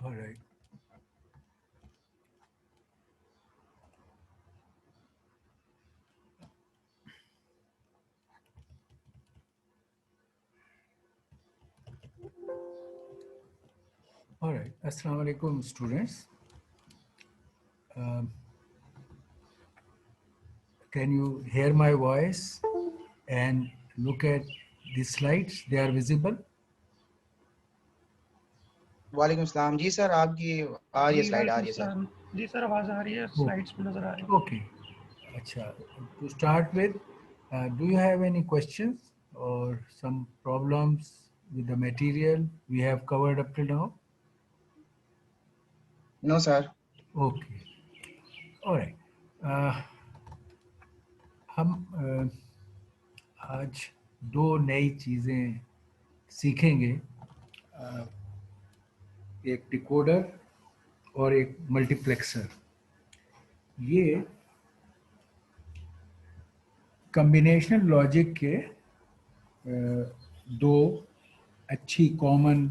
All right. All right. Assalamu alaikum, students. Um, can you hear my voice and look at the slides? They are visible. वालेकुम सलाम जी sir, आपकी आ रही है, जी slide आ वालेकुम रही है सर। सलाम। जी सर, आवाज़ आ रही है, Oh, स्लाइड्स में नज़र आ रही है। okay. Acha. To start with, do you have any questions or some problems with the material we have covered up till now? No sir. Okay. All right. हम आज दो नई चीज़ें सीखेंगे, एक डिकोडर और एक मल्टीप्लेक्सर। ये कॉम्बिनेशनल लॉजिक के दो अच्छी कॉमन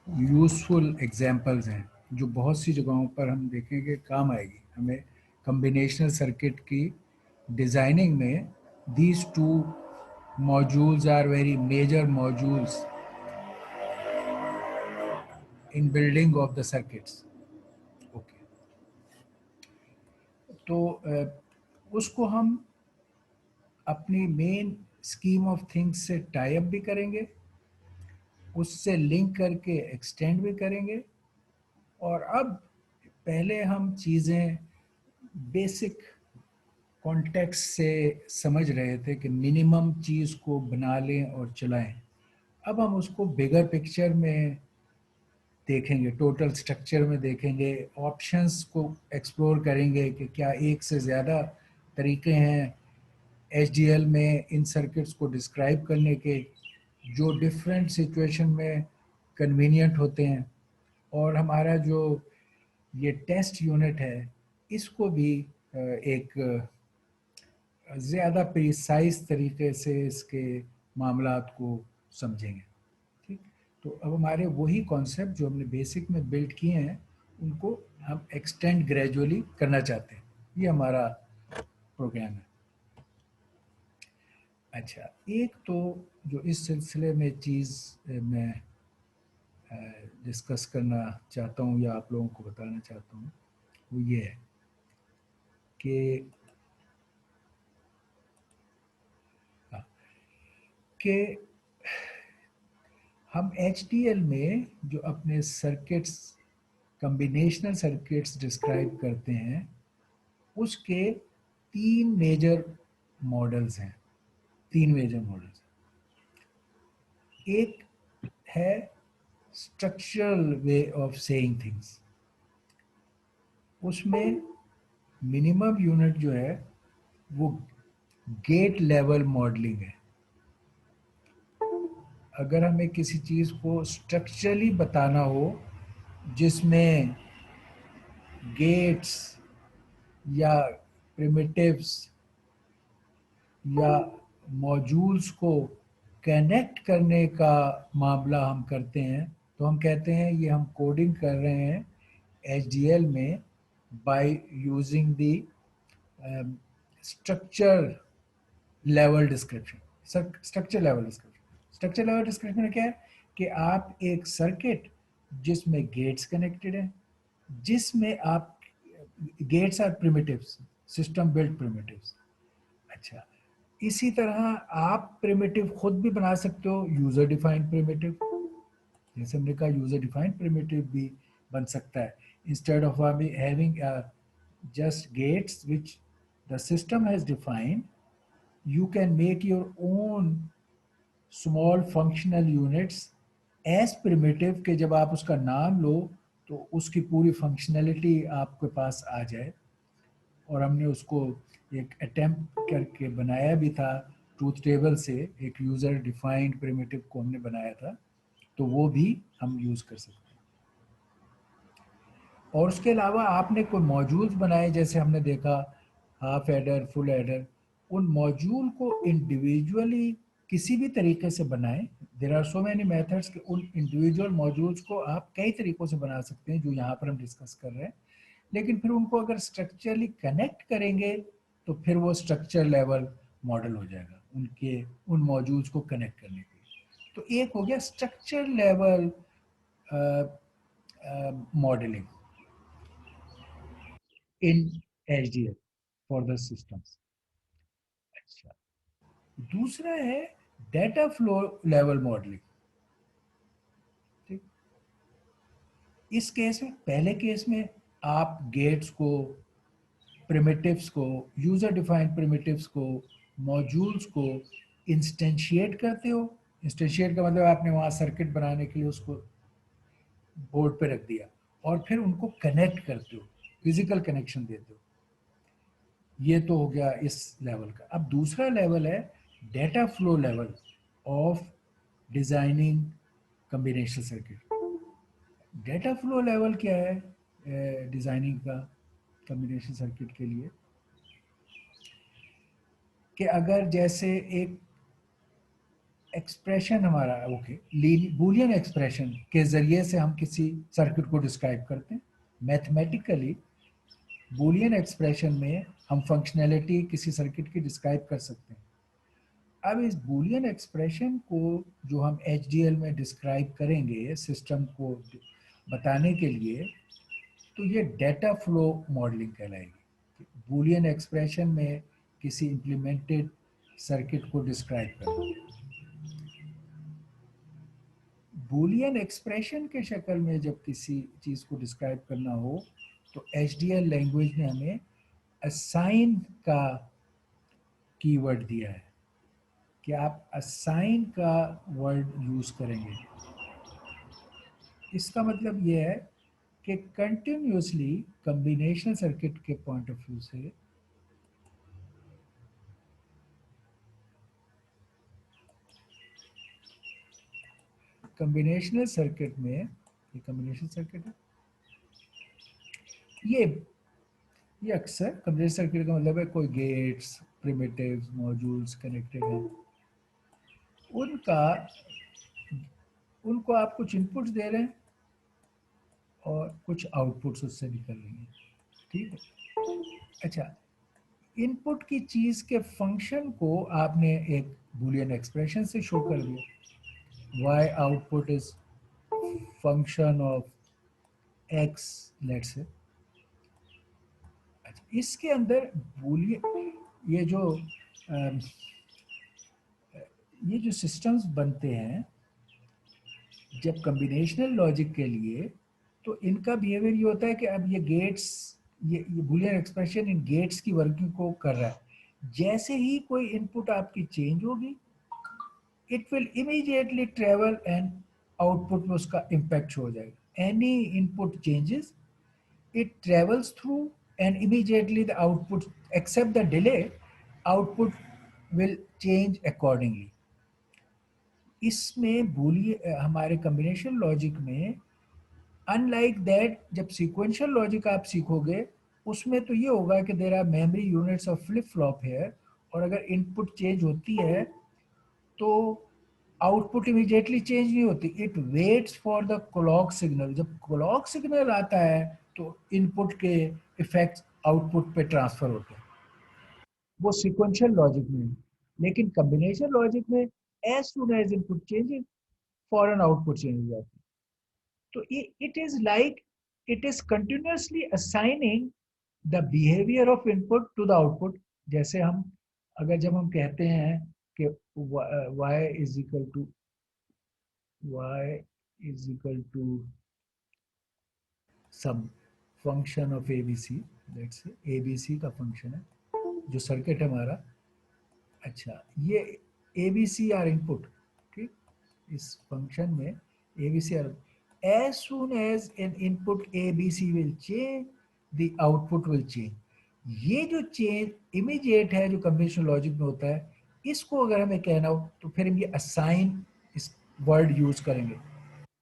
यूज़फुल एग्जांपल्स हैं जो बहुत सी जगहों पर हम देखेंगे काम आएगी हमें। कॉम्बिनेशनल सर्किट की डिज़ाइनिंग में these two modules are very major modules in building of the circuits. Okay. तो उसको हम अपनी मेन स्कीम ऑफ थिंग्स से टाई अप भी करेंगे, उससे लिंक करके एक्सटेंड भी करेंगे। और अब पहले हम चीज़ें बेसिक कॉन्टेक्स्ट से समझ रहे थे कि मिनिमम चीज़ को बना लें और चलाएं। अब हम उसको बिगर पिक्चर में देखेंगे, टोटल स्ट्रक्चर में देखेंगे, ऑप्शंस को एक्सप्लोर करेंगे कि क्या एक से ज़्यादा तरीके हैं एचडीएल में इन सर्किट्स को डिस्क्राइब करने के जो डिफरेंट सिचुएशन में कन्वीनियंट होते हैं। और हमारा जो ये टेस्ट यूनिट है इसको भी एक ज़्यादा प्रिसाइज तरीके से इसके मामलात को समझेंगे। ठीक, तो अब हमारे वही कॉन्सेप्ट जो हमने बेसिक में बिल्ड किए हैं उनको हम एक्सटेंड ग्रेजुअली करना चाहते हैं। ये हमारा प्रोग्राम है। अच्छा, एक तो जो इस सिलसिले में चीज़ मैं डिस्कस करना चाहता हूँ या आप लोगों को बताना चाहता हूँ वो ये है कि हम एचडीएल में जो अपने सर्किट्स कॉम्बिनेशनल सर्किट्स डिस्क्राइब करते हैं उसके तीन मेजर मॉडल्स हैं। तीन मेजर मॉडल्स, एक है structural way of saying things, उसमें मिनिमम यूनिट जो है वो गेट लेवल मॉडलिंग है। अगर हमें किसी चीज़ को स्ट्रक्चरली बताना हो जिसमें गेट्स या प्रिमिटिव्स या मॉड्यूल्स को कनेक्ट करने का मामला हम करते हैं तो हम कहते हैं ये हम कोडिंग कर रहे हैं एचडीएल में by using the structure level description. Structure level description, structure level description में क्या है कि आप एक सर्किट जिसमें गेट्स कनेक्टेड है, जिसमें आप gates are primitives, system built primitives. अच्छा, इसी तरह आप प्रिमिटिव खुद भी बना सकते हो, यूजर डिफाइंड प्रिमिटिव। जैसे हमने कहा यूजर डिफाइंड प्रिमिटिव भी बन सकता है। Instead of having just gates which the system has defined, you can make your own small functional units as primitive कि जब आप उसका नाम लो तो उसकी पूरी फंक्शनैलिटी आपके पास आ जाए। और हमने उसको एक अटेम्प्ट करके बनाया भी था ट्रूथ टेबल से, एक यूज़र डिफाइंड प्रिमिटिव को हमने बनाया था, तो वो भी हम यूज़ कर सकते हैं। और उसके अलावा आपने कोई मॉड्यूल्स बनाए, जैसे हमने देखा हाफ एडर, फुल एडर, उन मॉड्यूल को इंडिविजुअली किसी भी तरीके से बनाएं, there are so many methods कि उन इंडिविजुअल मॉड्यूल्स को आप कई तरीकों से बना सकते हैं जो यहाँ पर हम डिस्कस कर रहे हैं, लेकिन फिर उनको अगर स्ट्रक्चरली कनेक्ट करेंगे तो फिर वो स्ट्रक्चर लेवल मॉडल हो जाएगा उनके उन मॉड्यूल्स को कनेक्ट करने के लिए। तो एक हो गया structure level modelling in HDL for the systems. अच्छा, दूसरा है डेटा फ्लो लेवल मॉडलिंग। ठीक, इस केस में, पहले केस में आप गेट्स को, प्रिमिटिव्स को, यूजर डिफाइंड प्रिमिटिव्स को, मॉड्यूल्स को इंस्टेंशिएट करते हो। इंस्टेंशिएट का मतलब आपने वहाँ सर्किट बनाने के लिए उसको बोर्ड पे रख दिया और फिर उनको कनेक्ट करते हो, फिजिकल कनेक्शन देते हो। ये तो हो गया इस लेवल का। अब दूसरा लेवल है data flow level of designing combinational circuit. Data flow level क्या है डिजाइनिंग का कॉम्बिनेशन सर्किट के लिए, कि अगर जैसे एक एक्सप्रेशन हमारा, ओके, बूलियन एक्सप्रेशन के जरिए से हम किसी सर्किट को डिस्क्राइब करते हैं। मैथमेटिकली बूलियन एक्सप्रेशन में हम फंक्शनैलिटी किसी सर्किट की डिस्क्राइब कर सकते हैं। अब इस बूलियन एक्सप्रेशन को जो हम HDL में डिस्क्राइब करेंगे सिस्टम को बताने के लिए, तो ये डेटा फ्लो मॉडलिंग कहलाएगी। बूलियन एक्सप्रेशन में किसी इम्प्लीमेंटेड सर्किट को डिस्क्राइब करना। बूलियन एक्सप्रेशन के शक्ल में जब किसी चीज़ को डिस्क्राइब करना हो तो HDL लैंग्वेज ने हमें असाइन का कीवर्ड दिया है कि आप असाइन का वर्ड यूज़ करेंगे। इसका मतलब ये है कि कंटिन्यूसली कॉम्बिनेशनल सर्किट के पॉइंट ऑफ व्यू से कॉम्बिनेशनल सर्किट में, ये कॉम्बिनेशन सर्किट है, ये अक्सर कॉम्बिनेशन सर्किट का मतलब है कोई गेट्स, प्रिमिटिव्स, मॉड्यूल्स कनेक्टेड हैं, उनका उनको आप कुछ इनपुट्स दे रहे हैं और कुछ आउटपुट्स उससे निकल रही हैं। ठीक है। अच्छा, इनपुट की चीज़ के फंक्शन को आपने एक बूलियन एक्सप्रेशन से शो कर दिया, Y output is function of X, let's say. अच्छा, इसके अंदर बूलियन अम, ये जो सिस्टम्स बनते हैं जब कॉम्बिनेशनल लॉजिक के लिए, तो इनका बिहेवियर ये होता है कि अब ये गेट्स, ये बूलियन एक्सप्रेशन इन गेट्स की वर्किंग को कर रहा है। जैसे ही कोई इनपुट आपकी चेंज होगी, it will immediately travel and output में उसका इम्पैक्ट हो जाएगा। Any input changes, it travels through and immediately the output, except the delay, output will change accordingly. इसमें बूलियन हमारे कॉम्बिनेशन लॉजिक में अनलाइक दैट, जब सीक्वेंशियल लॉजिक आप सीखोगे उसमें तो ये होगा कि there are memory units of flip flop है, और अगर इनपुट चेंज होती है तो आउटपुट इमीडिएटली चेंज नहीं होती, it waits for the clock signal. जब क्लॉक सिग्नल आता है तो इनपुट के इफेक्ट्स आउटपुट पे ट्रांसफर होते हैं। वो सीक्वेंशियल लॉजिक में है। लेकिन कॉम्बिनेशन लॉजिक में as soon as input changes, फॉरन आउटपुट चेंज हो जाती है। तो it is like it is continuously assigning the behaviour of input to the output. जैसे हम, अगर जब हम कहते हैं कि y is equal to some function of ABC, let's say ABC का फंक्शन है जो सर्किट है हमारा। अच्छा, ये ABC आर इनपुट, ठीक, इस फंक्शन में ABC are, as soon as an input ABC will change, the output will change। ये जो चेंज इमीडिएट है जो कन्वेंशनल लॉजिक में होता है, इसको अगर हमें कहना हो तो फिर हम ये असाइन इस वर्ड यूज करेंगे।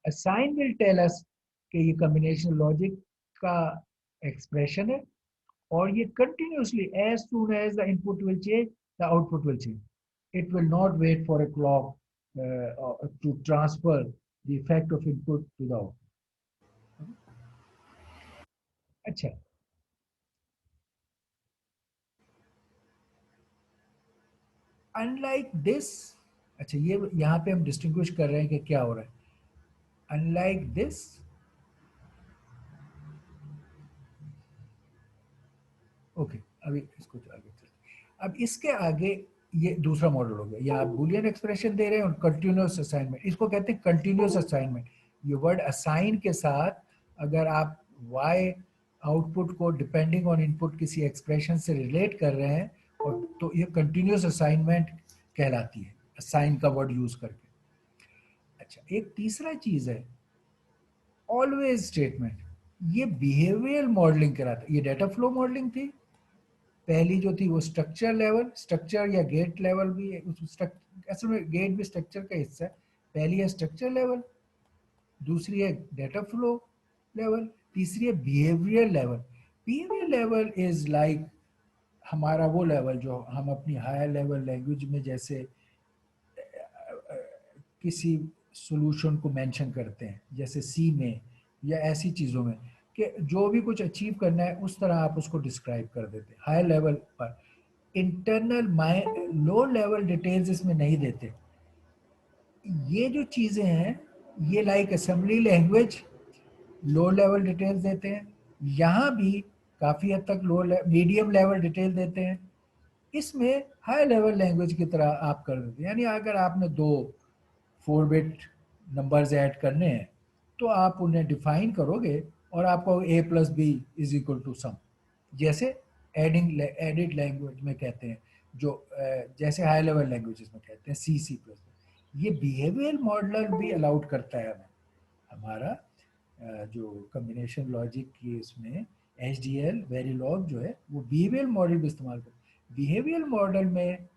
असाइन विल टेल अस कि ये कॉम्बिनेशन लॉजिक का एक्सप्रेशन है और ये continuously as soon as the input will change the output will change. it will not wait for a clock to transfer the effect of input to the output. अच्छा, unlike this, अच्छा ये यहाँ पे हम distinguish कर रहे हैं कि क्या हो रहा है। अनलाइक दिस, ओके, अभी इसको आगे चलते। अब इसके आगे ये दूसरा मॉडल हो गया, या आप बूलियन एक्सप्रेशन दे रहे हैं और कंटिन्यूअस असाइनमेंट, इसको कहते हैं कंटिन्यूअस असाइनमेंट। ये वर्ड असाइन के साथ अगर आप y आउटपुट को डिपेंडिंग ऑन इनपुट किसी एक्सप्रेशन से रिलेट कर रहे हैं, और तो ये कंटिन्यूअस असाइनमेंट कहलाती है, असाइन का वर्ड यूज करके। अच्छा, एक तीसरा चीज है ऑलवेज स्टेटमेंट। ये बिहेवियरल मॉडलिंग कराता है। ये डेटा फ्लो मॉडलिंग थी पहली जो थी, वो स्ट्रक्चर लेवल, स्ट्रक्चर या गेट लेवल भी है, असल में गेट भी स्ट्रक्चर का हिस्सा है। पहली है स्ट्रक्चर लेवल, दूसरी है डेटा फ्लो लेवल, तीसरी है behaviour level. Behaviour level is like हमारा वो लेवल जो हम अपनी हायर लेवल लैंग्वेज में जैसे किसी सॉल्यूशन को मेंशन करते हैं, जैसे सी में या ऐसी चीज़ों में, कि जो भी कुछ अचीव करना है उस तरह आप उसको डिस्क्राइब कर देते हैं हाई लेवल पर। इंटरनल लो लेवल डिटेल्स इसमें नहीं देते। ये जो चीज़ें हैं ये like assembly language low level details देते हैं, यहाँ भी काफ़ी हद तक लो मीडियम लेवल डिटेल देते हैं। इसमें हाई लेवल लैंग्वेज की तरह आप कर देते हैं। यानी अगर आपने दो 4 बिट नंबर्स ऐड करने हैं तो आप उन्हें डिफाइन करोगे और आपको a plus B is equal to sum, जैसे एडिड लैंग्वेज में कहते हैं, जो जैसे हाई लेवल लैंग्वेजेस में कहते हैं सी प्लस। ये बिहेवियर मॉडल भी अलाउड करता है हमें। हमारा जो कम्बिनेशन लॉजिक की इसमें एच डी एल वेरीलॉग जो है वो बिहेवियर मॉडल भी इस्तेमाल करता है। बिहेवियर मॉडल में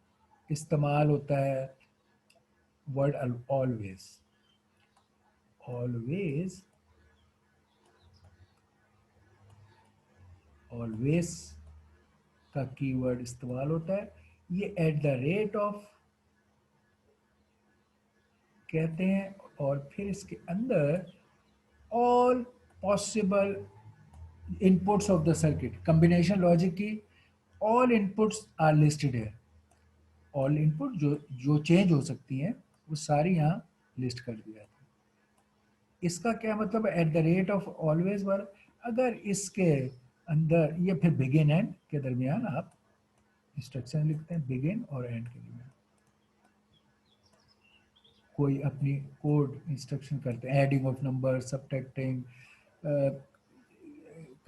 इस्तेमाल होता है वर्ड ऑलवेज। ऑलवेज, ऑलवेज का कीवर्ड इस्तेमाल होता है। ये एट द रेट ऑफ कहते हैं, और फिर इसके अंदर all possible inputs of the circuit, combination logic की ऑल इनपुट्स आर लिस्टेड है। ऑल इनपुट जो जो चेंज हो सकती हैं वो सारी यहाँ लिस्ट कर दी जाती है। इसका क्या मतलब है at the rate of always वाला? अगर इसके अंदर ये फिर बिगिन एंड के दरमियान आप इंस्ट्रक्शन लिखते हैं, बिगिन और एंड के दरमियान कोई अपनी कोड इंस्ट्रक्शन करते हैं, adding of number, subtracting,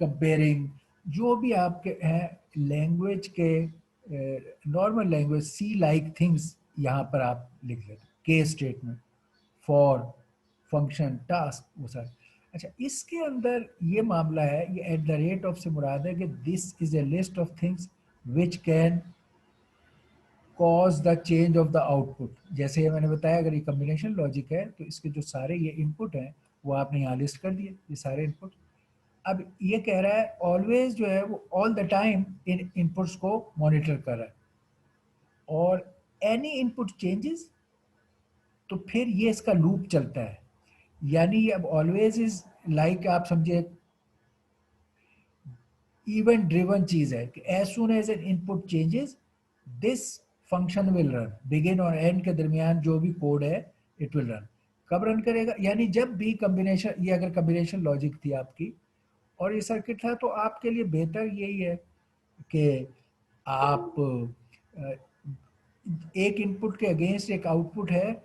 comparing, जो भी आपके हैं लैंग्वेज के normal language C like things यहाँ पर आप लिख लेते, case statement, for, function, task, वो सारे। अच्छा, इसके अंदर ये मामला है, ये एट द रेट ऑफ से मुराद है कि this is a list of things which can cause the change of the output. जैसे ये मैंने बताया, अगर ये कम्बिनेशन लॉजिक है तो इसके जो सारे ये इनपुट हैं वो आपने यहाँ लिस्ट कर दिए, ये सारे इनपुट। अब ये कह रहा है ऑलवेज जो है वो all the time in inputs को मॉनिटर कर रहा है, और एनी इनपुट चेंजेस तो फिर ये इसका लूप चलता है। यानी अब ऑलवेज इज लाइक आप समझिए इवेंट ड्रिवन चीज है कि as soon as an input changes this function will run, begin और एंड के दरमियान जो भी कोड है इट विल रन। कब रन करेगा? यानी जब भी कम्बिनेशन, ये अगर कम्बिनेशन लॉजिक थी आपकी और ये सर्किट था, तो आपके लिए बेहतर यही है कि आप एक इनपुट के अगेंस्ट एक आउटपुट है,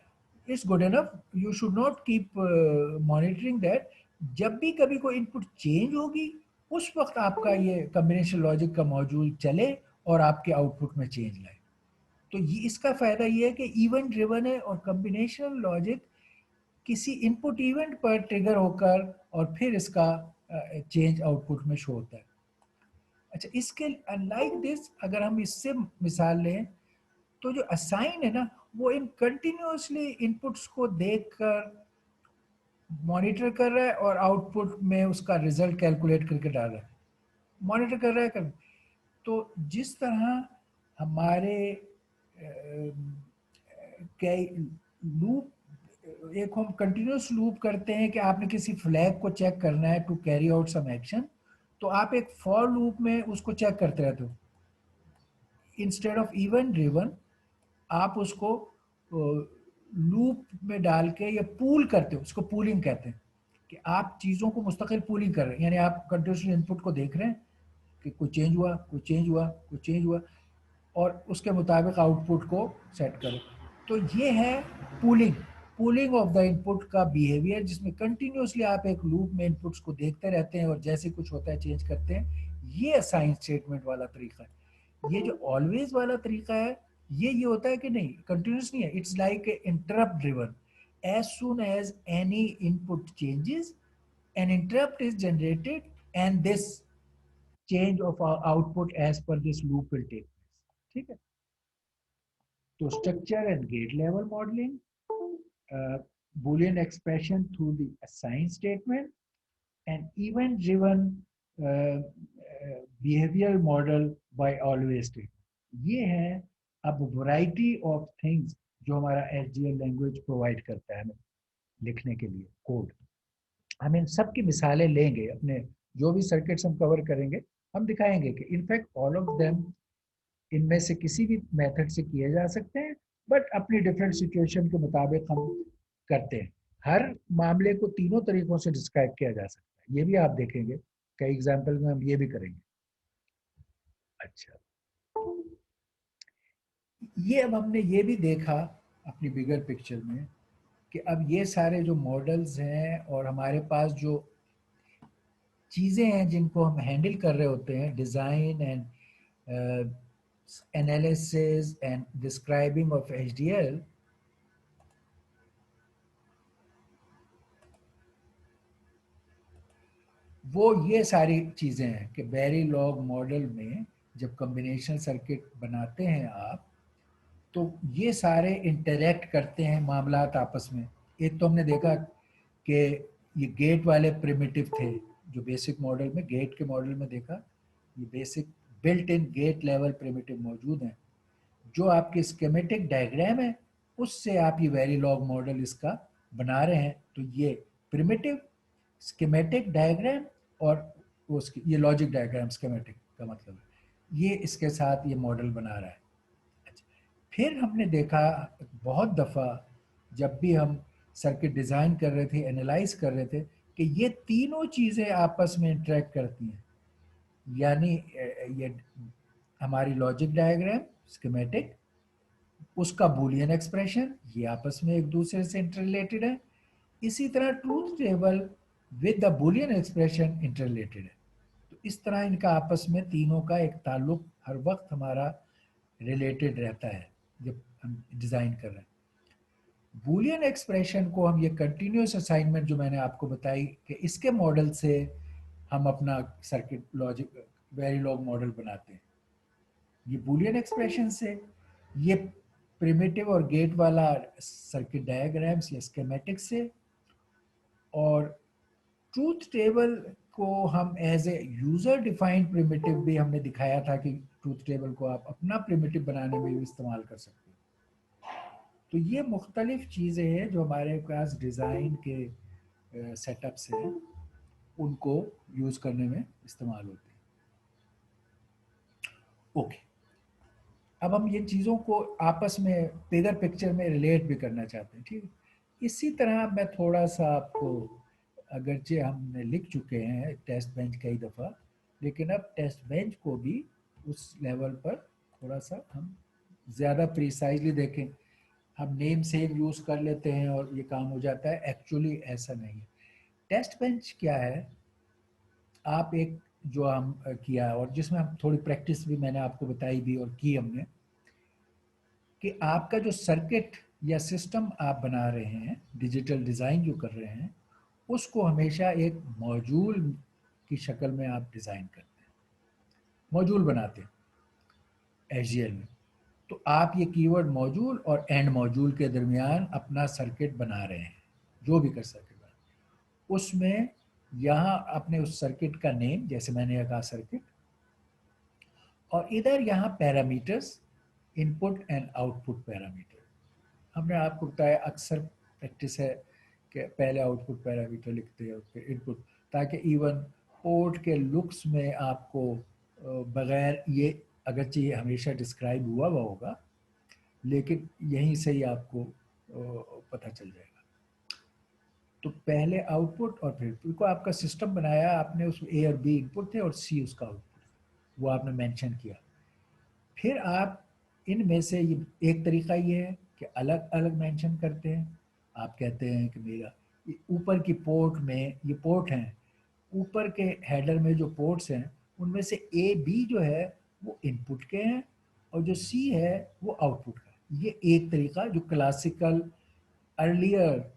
it's good enough. You should not keep monitoring that. जब भी कभी कोई इनपुट चेंज होगी उस वक्त आपका ये कम्बिनेशन लॉजिक का मॉड्यूल चले और आपके आउटपुट में चेंज लाए। तो ये इसका फायदा ये है कि इवेंट ड्रिवन है, और कम्बिनेशन लॉजिक किसी इनपुट इवेंट पर ट्रिगर होकर और फिर इसका चेंज आउटपुट में शो होता है। अच्छा, इसके अनलाइक दिस अगर हम इससे मिसाल लें तो जो असाइन है ना, वो इन कंटिन्यूसली इनपुट्स को देखकर मॉनिटर कर रहा है और आउटपुट में उसका रिजल्ट कैलकुलेट करके डाल रहा है, मॉनिटर कर रहा है कर। तो जिस तरह हमारे लूप, एक हम कंटिन्यूस लूप करते हैं कि आपने किसी फ्लैग को चेक करना है to carry out some action, तो आप एक फॉर लूप में उसको चेक करते रहते हो। इंस्टेड ऑफ इवेंट ड्रिवन आप उसको लूप में डाल के या पूल करते हो, उसको पूलिंग कहते हैं, कि आप चीज़ों को मुस्तकिल पूलिंग कर रहे हैं, यानी आप कंटिन्यूसली इनपुट को देख रहे हैं कि कोई चेंज हुआ, कोई चेंज हुआ, कोई चेंज हुआ, और उसके मुताबिक आउटपुट को सेट करो। तो ये है pooling, pooling of the input का बिहेवियर, जिसमें कंटिन्यूसली आप एक लूप में इनपुट्स को देखते रहते हैं और जैसे कुछ होता है चेंज करते हैं। ये असाइन स्टेटमेंट वाला तरीका है। ये जो ऑलवेज वाला तरीका है, ये होता है कि नहीं, कंटिन्यूस नहीं है, it's like interrupt driven. As soon as any input changes, an interrupt is generated and this change of our output as per this loop will take place। ठीक है, तो structure and gate level modeling, boolean expression through the assign statement, and event driven behavioral model by always statement। ये है अब variety of things जो हमारा SGL language provide करता है हमें लिखने के लिए कोड। हम इन सब की मिसालें लेंगे, अपने जो भी सर्किट्स हम कवर करेंगे हम दिखाएंगे कि इनफैक्ट ऑल ऑफ देम इनमें से किसी भी मेथड से किए जा सकते हैं, बट अपनी डिफरेंट सिचुएशन के मुताबिक हम करते हैं। हर मामले को तीनों तरीकों से डिस्क्राइब किया जा सकता है, ये भी आप देखेंगे कई एग्जाम्पल में हम ये भी करेंगे। अच्छा, ये अब हमने ये भी देखा अपनी बिगर पिक्चर में कि अब ये सारे जो मॉडल्स हैं और हमारे पास जो चीज़ें हैं जिनको हम हैंडल कर रहे होते हैं, design and analysis and describing of HDL, वो ये सारी चीज़ें हैं कि वेरीलॉग मॉडल में जब कॉम्बिनेशनल सर्किट बनाते हैं आप, तो ये सारे इंटरेक्ट करते हैं मामलात आपस में। एक तो हमने देखा कि ये गेट वाले प्रिमिटिव थे, जो बेसिक मॉडल में, गेट के मॉडल में देखा, ये basic built in gate level primitive मौजूद हैं। जो आपकी स्कीमेटिक डायग्राम है उससे आप ये वेरीलॉग मॉडल इसका बना रहे हैं, तो ये प्रिमिटिव स्कीमेटिक डायग्राम और उसकी ये लॉजिक डायग्राम, स्कीमेटिक का मतलब है, ये इसके साथ ये मॉडल बना रहा है। अच्छा, फिर हमने देखा बहुत दफ़ा जब भी हम सर्किट डिज़ाइन कर रहे थे, एनालाइज कर रहे थे, कि ये तीनों चीज़ें आपस में इंटरेक्ट करती हैं। यानी ये हमारी लॉजिक डायग्राम, स्कीमेटिक, उसका बूलियन एक्सप्रेशन, ये आपस में एक दूसरे से इंटररिलेटेड है। इसी तरह truth table with the Boolean expression interrelated है। तो इस तरह इनका आपस में तीनों का एक ताल्लुक हर वक्त हमारा रिलेटेड रहता है जब हम डिज़ाइन कर रहे हैं। बूलियन एक्सप्रेशन को हम ये कंटिन्यूस असाइनमेंट जो मैंने आपको बताई कि इसके मॉडल से हम अपना सर्किट लॉजिक वेरीलॉग मॉडल बनाते हैं। ये बूलियन एक्सप्रेशन से, ये प्रिमिटिव और गेट वाला सर्किट डायग्राम्स या स्कीमेटिक से, और ट्रूथ टेबल को हम as a user defined primitive भी हमने दिखाया था कि ट्रूथ टेबल को आप अपना प्रिमिटिव बनाने में भी इस्तेमाल कर सकते हो। तो ये मुख्तलिफ चीज़ें हैं जो हमारे पास डिज़ाइन के सेटअप से हैं, उनको यूज़ करने में इस्तेमाल होते हैं। ओके, अब हम ये चीज़ों को आपस में बिगर पिक्चर में रिलेट भी करना चाहते हैं। ठीक है, इसी तरह मैं थोड़ा सा आपको, अगरचे हमने लिख चुके हैं टेस्ट बेंच कई दफ़ा, लेकिन अब टेस्ट बेंच को भी उस लेवल पर थोड़ा सा हम ज़्यादा प्रिसाइजली देखें। हम नेम सेम यूज़ कर लेते हैं और ये काम हो जाता है, एक्चुअली ऐसा नहीं है। टेस्ट बेंच क्या है, आप एक जो हम किया और जिसमें हम थोड़ी प्रैक्टिस भी मैंने आपको बताई भी और की हमने, कि आपका जो सर्किट या सिस्टम आप बना रहे हैं, डिजिटल डिज़ाइन जो कर रहे हैं, उसको हमेशा एक मॉड्यूल की शक्ल में आप डिज़ाइन करते हैं, मॉड्यूल बनाते हैं एचडीएल में। तो आप ये कीवर्ड मॉड्यूल और एंड मॉड्यूल के दरमियान अपना सर्किट बना रहे हैं, जो भी कर सर्किट बना, उसमें यहाँ अपने उस सर्किट का नेम, जैसे मैंने कहा सर्किट, और इधर यहाँ parameters, input and output parameter हमने आपको बताया अक्सर प्रैक्टिस है कि पहले आउटपुट पैरामीटर लिखते हैं फिर इनपुट, ताकि इवन पोर्ट के लुक्स में आपको बगैर ये, अगरचे ये हमेशा डिस्क्राइब हुआ होगा, लेकिन यहीं से ही आपको पता चल जाएगा। तो पहले आउटपुट और फिर को आपका सिस्टम बनाया आपने, उसमें ए और बी इनपुट थे और सी उसका आउटपुट, वो आपने मेंशन किया। फिर आप इनमें से एक तरीका ये है कि अलग अलग मेंशन करते हैं। आप कहते हैं कि मेरा ऊपर की पोर्ट में ये पोर्ट हैं, ऊपर के हेडर में जो पोर्ट्स हैं उनमें से ए बी जो है वो इनपुट के हैं और जो सी है वो आउटपुट का है। ये एक तरीका जो क्लासिकल अर्लियर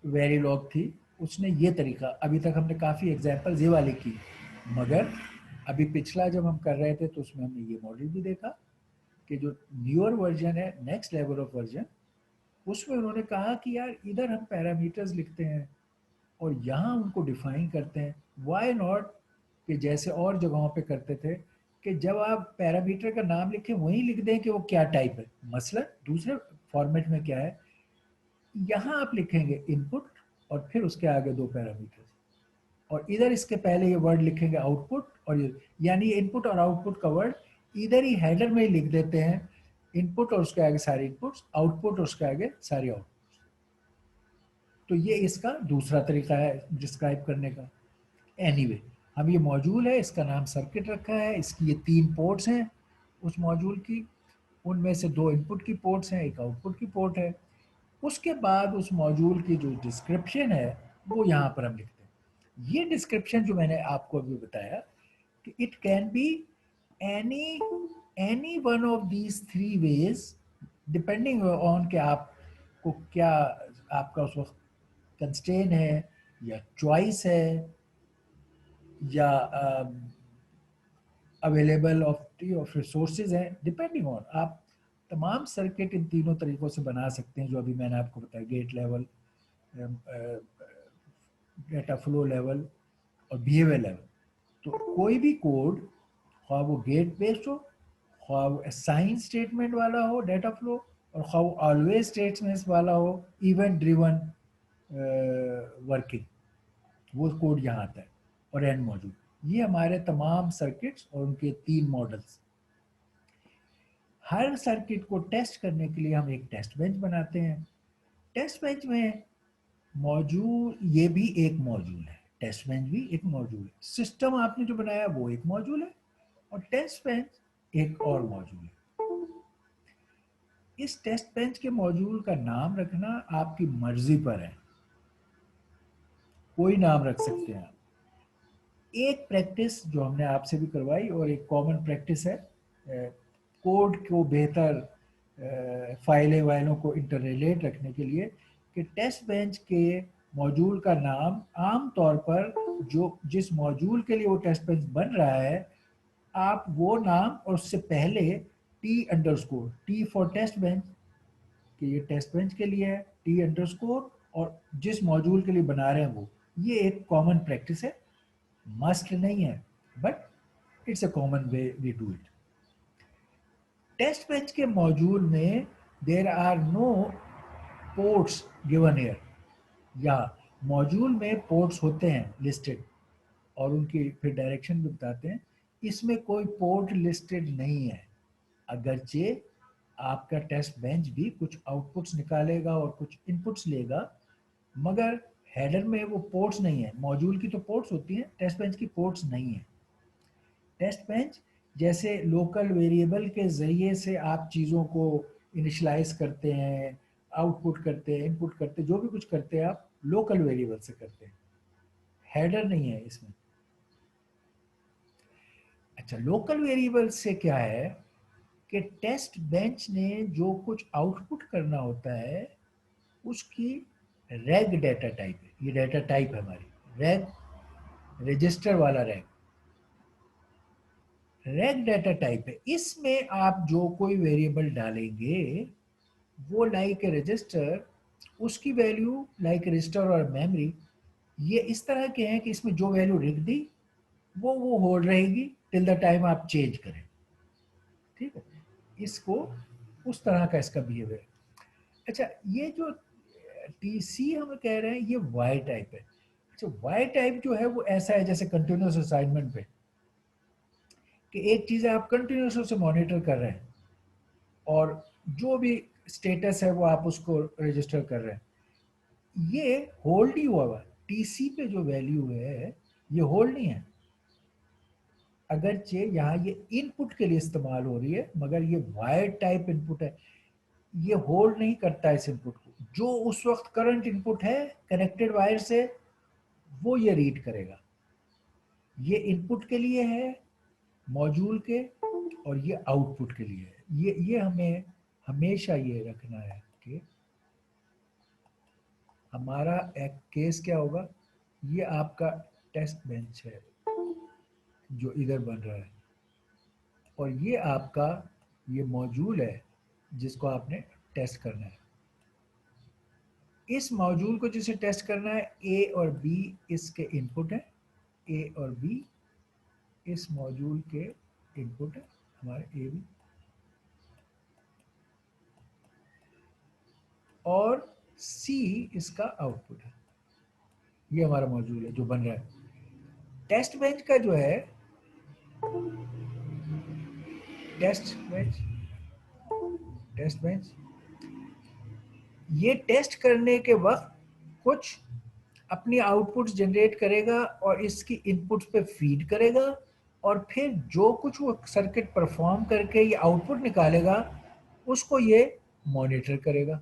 वेरिलॉग थी उसने ये तरीका, अभी तक हमने काफ़ी एग्जांपल्स ये वाले की, मगर अभी पिछला जब हम कर रहे थे तो उसमें हमने ये मॉडल भी देखा कि जो न्यूअर वर्जन है, नेक्स्ट लेवल ऑफ वर्जन, उसमें उन्होंने कहा कि यार इधर हम पैरामीटर्स लिखते हैं और यहाँ उनको डिफाइन करते हैं, वाई नॉट कि जैसे और जगहों पे करते थे कि जब आप पैरामीटर का नाम लिखें वहीं लिख दें कि वो क्या टाइप है। मसलन दूसरे फॉर्मेट में क्या है, यहाँ आप लिखेंगे इनपुट और फिर उसके आगे दो पैरामीटर्स, और इधर इसके पहले ये वर्ड लिखेंगे आउटपुट, और ये यानी इनपुट और आउटपुट का वर्ड इधर ही हेडर में ही लिख देते हैं, इनपुट और उसके आगे सारे इनपुट्स, आउटपुट और उसके आगे सारे आउटपुट। तो ये इसका दूसरा तरीका है डिस्क्राइब करने का। एनीवे, हम ये मॉड्यूल है, इसका नाम सर्किट रखा है, इसकी ये 3 पोर्ट्स हैं उस मॉड्यूल की, उनमें से 2 इनपुट की पोर्ट्स हैं, एक आउटपुट की पोर्ट है। उसके बाद उस मॉड्यूल की जो डिस्क्रिप्शन है वो यहाँ पर हम लिखते हैं। ये डिस्क्रिप्शन जो मैंने आपको अभी बताया कि it can be any one of these 3 ways depending on कि आपको क्या, आपका उस वक्त कंस्ट्रेन है या चॉइस है या अवेलेबल ऑफ रिसोर्सेज हैं, डिपेंडिंग ऑन, आप तमाम सर्किट इन तीनों तरीक़ों से बना सकते हैं जो अभी मैंने आपको बताया, gate level, data flow level और बिहेवियर लेवल। तो कोई भी कोड, ख्वाह वो गेट बेस्ड हो, ख्वाह वो असाइन स्टेटमेंट वाला हो डेटा फ्लो, और ख्वाह वो ऑलवेज स्टेटमेंट्स वाला हो, इवेंट ड्रिवन वर्किंग, वो कोड यहाँ आता है। और एंड मॉड्यूल, ये हमारे तमाम सर्किट्स और उनके 3 मॉडल्स। हर सर्किट को टेस्ट करने के लिए हम एक टेस्ट बेंच बनाते हैं। टेस्ट बेंच में मॉड्यूल, ये भी एक मॉड्यूल है, टेस्ट बेंच भी एक मॉड्यूल है, सिस्टम आपने जो बनाया वो एक मॉड्यूल है और टेस्ट बेंच एक और मॉड्यूल है। इस टेस्ट बेंच के मॉड्यूल का नाम रखना आपकी मर्जी पर है, कोई नाम रख सकते हैं आप। एक प्रैक्टिस जो हमने आपसे भी करवाई और एक कॉमन प्रैक्टिस है कोड को बेहतर फाइलें वाइलों को इंटररिलेट रखने के लिए, कि टेस्ट बेंच के मॉड्यूल का नाम आम तौर पर जो जिस मॉड्यूल के लिए वो टेस्ट बेंच बन रहा है, आप वो नाम और उससे पहले T_, T for test bench, कि ये टेस्ट बेंच के लिए है, T_, और जिस मॉड्यूल के लिए बना रहे हैं वो, ये एक कॉमन प्रैक्टिस है, मस्ट नहीं है, but it's a common way we do it. Test bench के मॉड्यूल में there are no ports given here, या मॉड्यूल में पोर्ट्स होते हैं लिस्टेड और उनकी फिर डायरेक्शन भी बताते हैं, इसमें कोई पोर्ट लिस्टेड नहीं है। अगरचे आपका टेस्ट बेंच भी कुछ आउटपुट्स निकालेगा और कुछ इनपुट्स लेगा, मगर हेडर में वो पोर्ट्स नहीं है। मॉड्यूल की तो पोर्ट्स होती हैं, टेस्ट बेंच की पोर्ट्स नहीं है। टेस्ट बेंच जैसे लोकल वेरिएबल के ज़रिए से आप चीज़ों को इनिशलाइज करते हैं, आउटपुट करते हैं, इनपुट करते हैं, जो भी कुछ करते हैं आप लोकल वेरिएबल से करते हैं, हेडर नहीं है इसमें। अच्छा, लोकल वेरिएबल से क्या है कि टेस्ट बेंच ने जो कुछ आउटपुट करना होता है उसकी रैग डेटा टाइप है, ये डेटा टाइप है हमारी, रैग रजिस्टर वाला रैग डेटा टाइप है। इसमें आप जो कोई वेरिएबल डालेंगे वो लाइक ए रजिस्टर, उसकी वैल्यू लाइक रजिस्टर और मेमोरी ये इस तरह के हैं कि इसमें जो वैल्यू लिख दी वो होल्ड रहेगी टिल द टाइम आप चेंज करें। ठीक है, इसको उस तरह का इसका बिहेवियर। अच्छा, ये जो टीसी हम कह रहे हैं ये वाई टाइप है। अच्छा, वाई टाइप जो है वो ऐसा है जैसे कंटिन्यूस असाइनमेंट पे कि एक चीज़ आप कंटिन्यूस उसे मॉनिटर कर रहे हैं और जो भी स्टेटस है वो आप उसको रजिस्टर कर रहे हैं। ये होल्ड ही हुआ हुआ। टीसी पे जो वैल्यू है ये होल्ड नहीं है, अगरचे यहाँ ये इनपुट के लिए इस्तेमाल हो रही है, मगर ये वायर टाइप इनपुट है, ये होल्ड नहीं करता इस इनपुट को। जो उस वक्त करंट इनपुट है कनेक्टेड वायर से वो ये रीड करेगा। ये इनपुट के लिए है मॉड्यूल के और ये आउटपुट के लिए है। ये हमें हमेशा ये रखना है कि हमारा एक केस क्या होगा। ये आपका टेस्ट बेंच है जो इधर बन रहा है और ये आपका ये मॉड्यूल है जिसको आपने टेस्ट करना है। इस मॉड्यूल को जिसे टेस्ट करना है, ए और बी इसके इनपुट है, ए और बी इस मॉड्यूल के इनपुट है, हमारे ए बी, और सी इसका आउटपुट है। ये हमारा मॉड्यूल है जो बन रहा है। टेस्ट बेंच का जो है, टेस्ट बेंच ये टेस्ट करने के वक्त कुछ अपनी आउटपुट्स जनरेट करेगा और इसकी इनपुट्स पे फीड करेगा और फिर जो कुछ वो सर्किट परफॉर्म करके ये आउटपुट निकालेगा उसको ये मॉनिटर करेगा।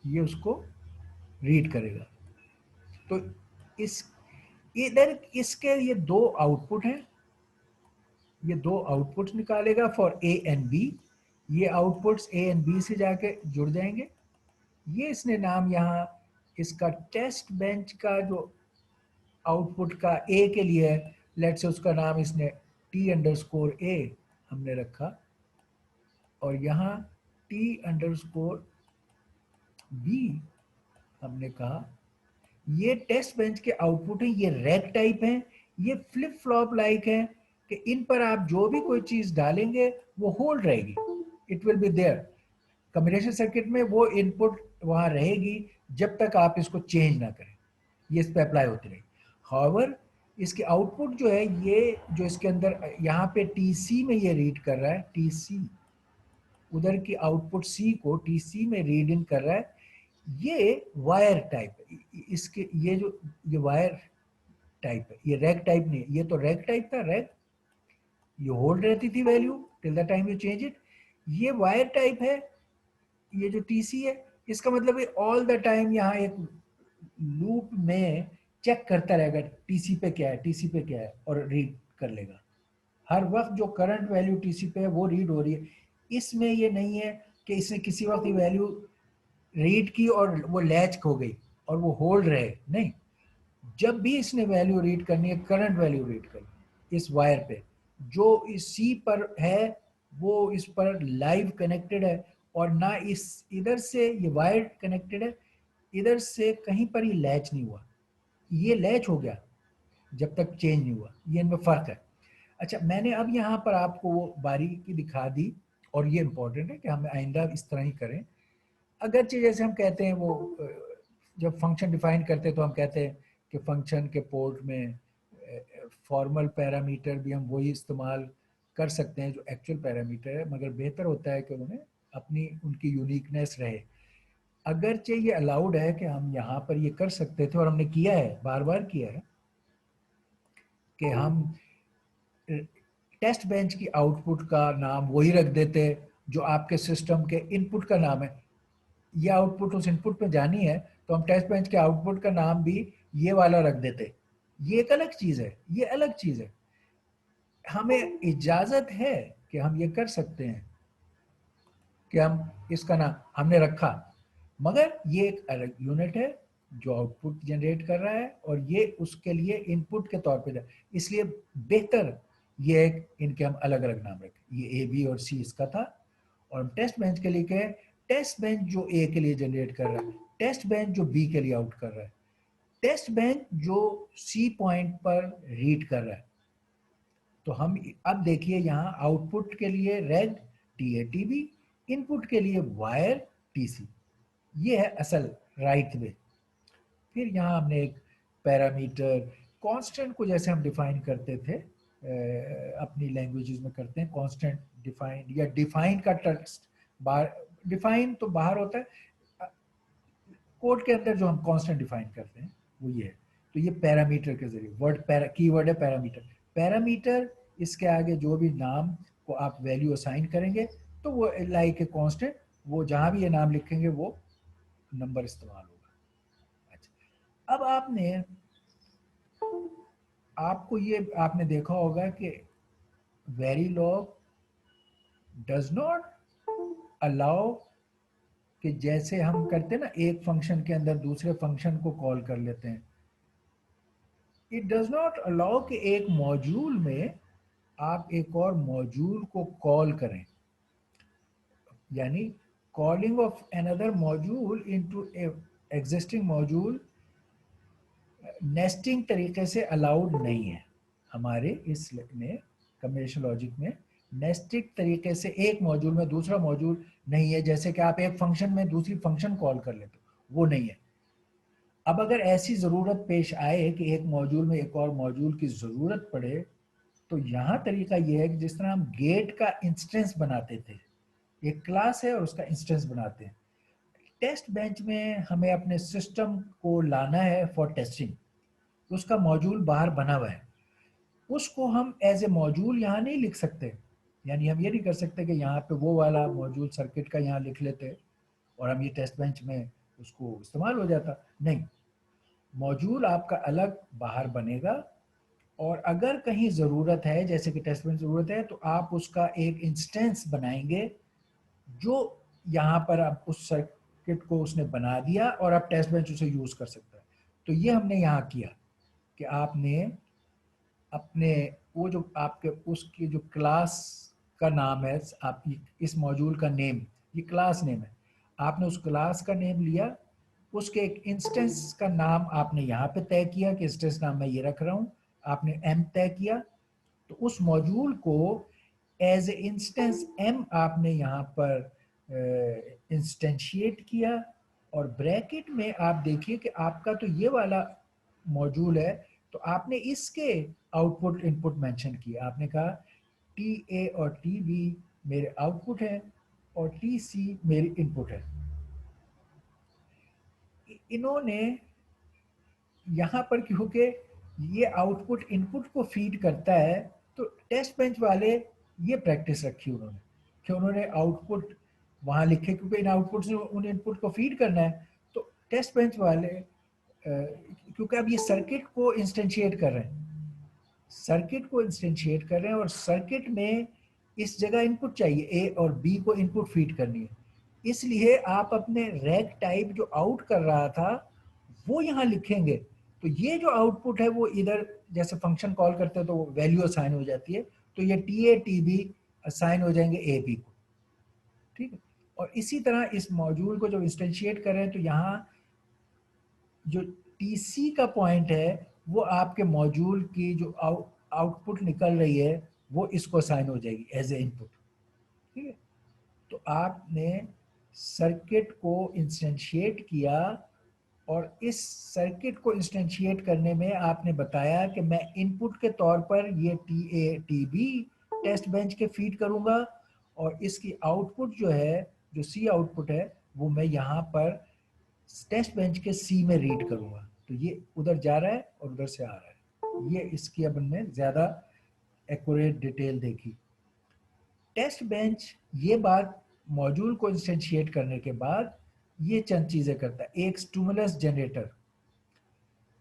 ये उसको रीड करेगा। तो इस इधर इसके ये दो आउटपुट हैं, ये दो आउटपुट्स निकालेगा फॉर ए एंड बी। ये आउटपुट्स ए एंड बी से जाके जुड़ जाएंगे। ये इसने नाम यहाँ इसका टेस्ट बेंच का जो आउटपुट का ए के लिए है, लेट से उसका नाम इसने टी अंडरस्कोर ए हमने रखा और यहाँ टी अंडरस्कोर बी हमने कहा। ये टेस्ट बेंच के आउटपुट हैं, ये रैक टाइप हैं, ये फ्लिप फ्लॉप लाइक है कि इन पर आप जो भी कोई चीज डालेंगे वो होल्ड रहेगी, it will be there. Combination circuit में वो इनपुट वहां रहेगी जब तक आप इसको चेंज ना करें, ये इस पे अप्लाई होती रहेगी। हाउएवर इसके आउटपुट जो है, ये जो इसके अंदर यहाँ पे टीसी में ये रीड कर रहा है, टीसी उधर की आउटपुट सी को टीसी में रीड इन कर रहा है। ये वायर टाइप है, इसके ये वायर टाइप है, ये रैक टाइप नहीं है। ये तो रैक टाइप था, रैक ये होल्ड रहती थी value till the time you change it. ये वायर टाइप है, ये जो टीसी है इसका मतलब है ऑल द टाइम यहाँ एक लूप में चेक करता रहेगा टीसी पे क्या है, टीसी पे क्या है, और रीड कर लेगा। हर वक्त जो करंट वैल्यू टीसी पे है वो रीड हो रही है। इसमें ये नहीं है कि इसने किसी वक्त ये वैल्यू रीड की और वो लैच हो गई और वो होल्ड रहे, नहीं। जब भी इसने वैल्यू रीड करनी है, करंट वैल्यू रीड करनी इस वायर पे जो इस सी पर है, वो इस पर लाइव कनेक्टेड है और ना इस इधर से ये वायर कनेक्टेड है, इधर से कहीं पर ही लैच नहीं हुआ। ये लैच हो गया जब तक चेंज नहीं हुआ, ये इनमें फर्क है। अच्छा, मैंने अब यहाँ पर आपको वो बारीकी दिखा दी और ये इंपॉर्टेंट है कि हम आइंदा इस तरह ही करें। अगरचे जैसे हम कहते हैं वो जब फंक्शन डिफाइन करते हैं तो हम कहते हैं कि फंक्शन के पोर्ट में फॉर्मल पैरामीटर भी हम वही इस्तेमाल कर सकते हैं जो एक्चुअल पैरामीटर है, मगर बेहतर होता है कि उन्हें अपनी उनकी यूनिकनेस रहे। अगरचे ये अलाउड है कि हम यहाँ पर ये कर सकते थे और हमने किया है, बार बार किया है कि हम टेस्ट बेंच की आउटपुट का नाम वही रख देते जो आपके सिस्टम के इनपुट का नाम है। ये आउटपुट उस इनपुट में जानी है तो हम टेस्ट बेंच के आउटपुट का नाम भी ये वाला रख देते। ये एक अलग चीज है, ये अलग चीज है। हमें इजाजत है कि हम ये कर सकते हैं कि हम इसका नाम हमने रखा, मगर ये एक अलग यूनिट है जो आउटपुट जनरेट कर रहा है और ये उसके लिए इनपुट के तौर पे इसलिए बेहतर ये एक इनके हम अलग अलग नाम रखें। ये ए बी और सी इसका था और हम टेस्ट बेंच के लिए कहें टेस्ट बेंच जो ए के लिए जनरेट कर रहा है, टेस्ट बेंच जो बी के लिए आउट कर रहा है, टेस्ट बेंच जो सी पॉइंट पर रीड कर रहा है। तो हम अब देखिए यहाँ आउटपुट के लिए रेड TATB, इनपुट के लिए वायर TC। ये है असल राइट वे। फिर यहाँ हमने एक पैरामीटर कांस्टेंट को जैसे हम डिफाइन करते थे अपनी लैंग्वेजेस में करते हैं, कांस्टेंट डिफाइन या डिफाइन का टेक्स्ट बाहर, डिफाइन तो बाहर होता है, कोड के अंदर जो हम कांस्टेंट डिफाइन करते हैं वो ये है। तो ये पैरामीटर के जरिए कीवर्ड है पैरामीटर। पैरामीटर इसके आगे जो भी नाम को आप वैल्यू असाइन करेंगे तो वो लाइक ए कांस्टेंट, वो जहां भी ये नाम लिखेंगे वो नंबर इस्तेमाल होगा। अच्छा, अब आपको ये आपने देखा होगा कि वेरीलॉग डज नॉट अलाउ कि जैसे हम करते हैं ना एक फंक्शन के अंदर दूसरे फंक्शन को कॉल कर लेते हैं, इट डज नॉट अलाउ कि एक मॉड्यूल में आप एक और मॉड्यूल को कॉल करें, यानी calling of another module into existing module nesting तरीके से अलाउड नहीं है हमारे इस में कम्बिनेशन लॉजिक में। नेस्टिंग तरीके से एक मॉड्यूल में दूसरा मॉड्यूल नहीं है, जैसे कि आप एक फंक्शन में दूसरी फंक्शन कॉल कर लेते हो, वो नहीं है। अब अगर ऐसी ज़रूरत पेश आए कि एक मॉड्यूल में एक और मॉड्यूल की ज़रूरत पड़े, तो यहाँ तरीका ये है कि जिस तरह हम गेट का इंस्टेंस बनाते थे, एक क्लास है और उसका इंस्टेंस बनाते हैं, टेस्ट बेंच में हमें अपने सिस्टम को लाना है फॉर टेस्टिंग, उसका मॉड्यूल बाहर बना हुआ है, उसको हम एज ए मॉड्यूल यहाँ नहीं लिख सकते। यानी हम ये नहीं कर सकते कि यहाँ पे वो वाला मॉड्यूल सर्किट का यहाँ लिख लेते और हम ये टेस्ट बेंच में उसको इस्तेमाल हो जाता, नहीं। मॉड्यूल आपका अलग बाहर बनेगा और अगर कहीं ज़रूरत है, जैसे कि टेस्ट बेंच ज़रूरत है, तो आप उसका एक इंस्टेंस बनाएंगे जो यहाँ पर आप उस सर्किट को उसने बना दिया और आप टेस्ट बेंच उसे यूज़ कर सकता है। तो ये हमने यहाँ किया कि आपने अपने वो जो आपके उसकी जो क्लास का नाम है, आप इस मॉड्यूल का नेम, ये क्लास नेम है, आपने उस क्लास का नेम लिया, उसके एक इंस्टेंस का नाम आपने यहाँ पे तय किया कि इंस्टेंस नाम मैं ये रख रहा हूँ, आपने m तय किया, तो उस मॉड्यूल को एज ए इंस्टेंस m आपने यहाँ पर इंस्टेंशिएट किया और ब्रैकेट में आप देखिए कि आपका तो ये वाला मॉड्यूल है, तो आपने इसके आउटपुट इनपुट मेंशन किया। आपने कहा TA और TB मेरे आउटपुट है और TC मेरी इनपुट है। इन्होंने यहाँ पर क्योंकि ये आउटपुट इनपुट को फीड करता है, तो टेस्ट बेंच वाले ये प्रैक्टिस रखी उन्होंने कि उन्होंने आउटपुट वहाँ लिखे, क्योंकि इन आउटपुट से उन इनपुट को फीड करना है। तो टेस्ट बेंच वाले क्योंकि अब ये सर्किट को इंस्टेंशिएट कर रहे हैं, सर्किट को इंस्टेंशिएट कर रहे हैं और सर्किट में इस जगह इनपुट चाहिए, ए और बी को इनपुट फीड करनी है, इसलिए आप अपने रैक टाइप जो आउट कर रहा था वो यहाँ लिखेंगे। तो ये जो आउटपुट है वो इधर जैसे फंक्शन कॉल करते हैं तो वो वैल्यू असाइन हो जाती है, तो ये TATB असाइन हो जाएंगे AB को, ठीक है। और इसी तरह इस मॉड्यूल को जब इंस्टेंशिएट कर रहे हैं तो यहाँ जो TC का पॉइंट है वो आपके मॉड्यूल की जो आउटपुट निकल रही है वो इसको असाइन हो जाएगी एज ए इनपुट, ठीक है। तो आपने सर्किट को इंस्टेंशिएट किया और इस सर्किट को इंस्टेंशिएट करने में आपने बताया कि मैं इनपुट के तौर पर ये TATB टेस्ट बेंच के फीड करूंगा और इसकी आउटपुट जो है, जो C आउटपुट है, वो मैं यहाँ पर टेस्ट बेंच के C में रीड करूंगा। तो ये उधर जा रहा है और उधर से आ रहा है। ये इसकी अब हमने ज़्यादा एक्यूरेट डिटेल देखी। टेस्ट बेंच ये बात मॉड्यूल को इंस्टेंशिएट करने के बाद ये चंद चीज़ें करता है। एक स्टिमुलस जनरेटर,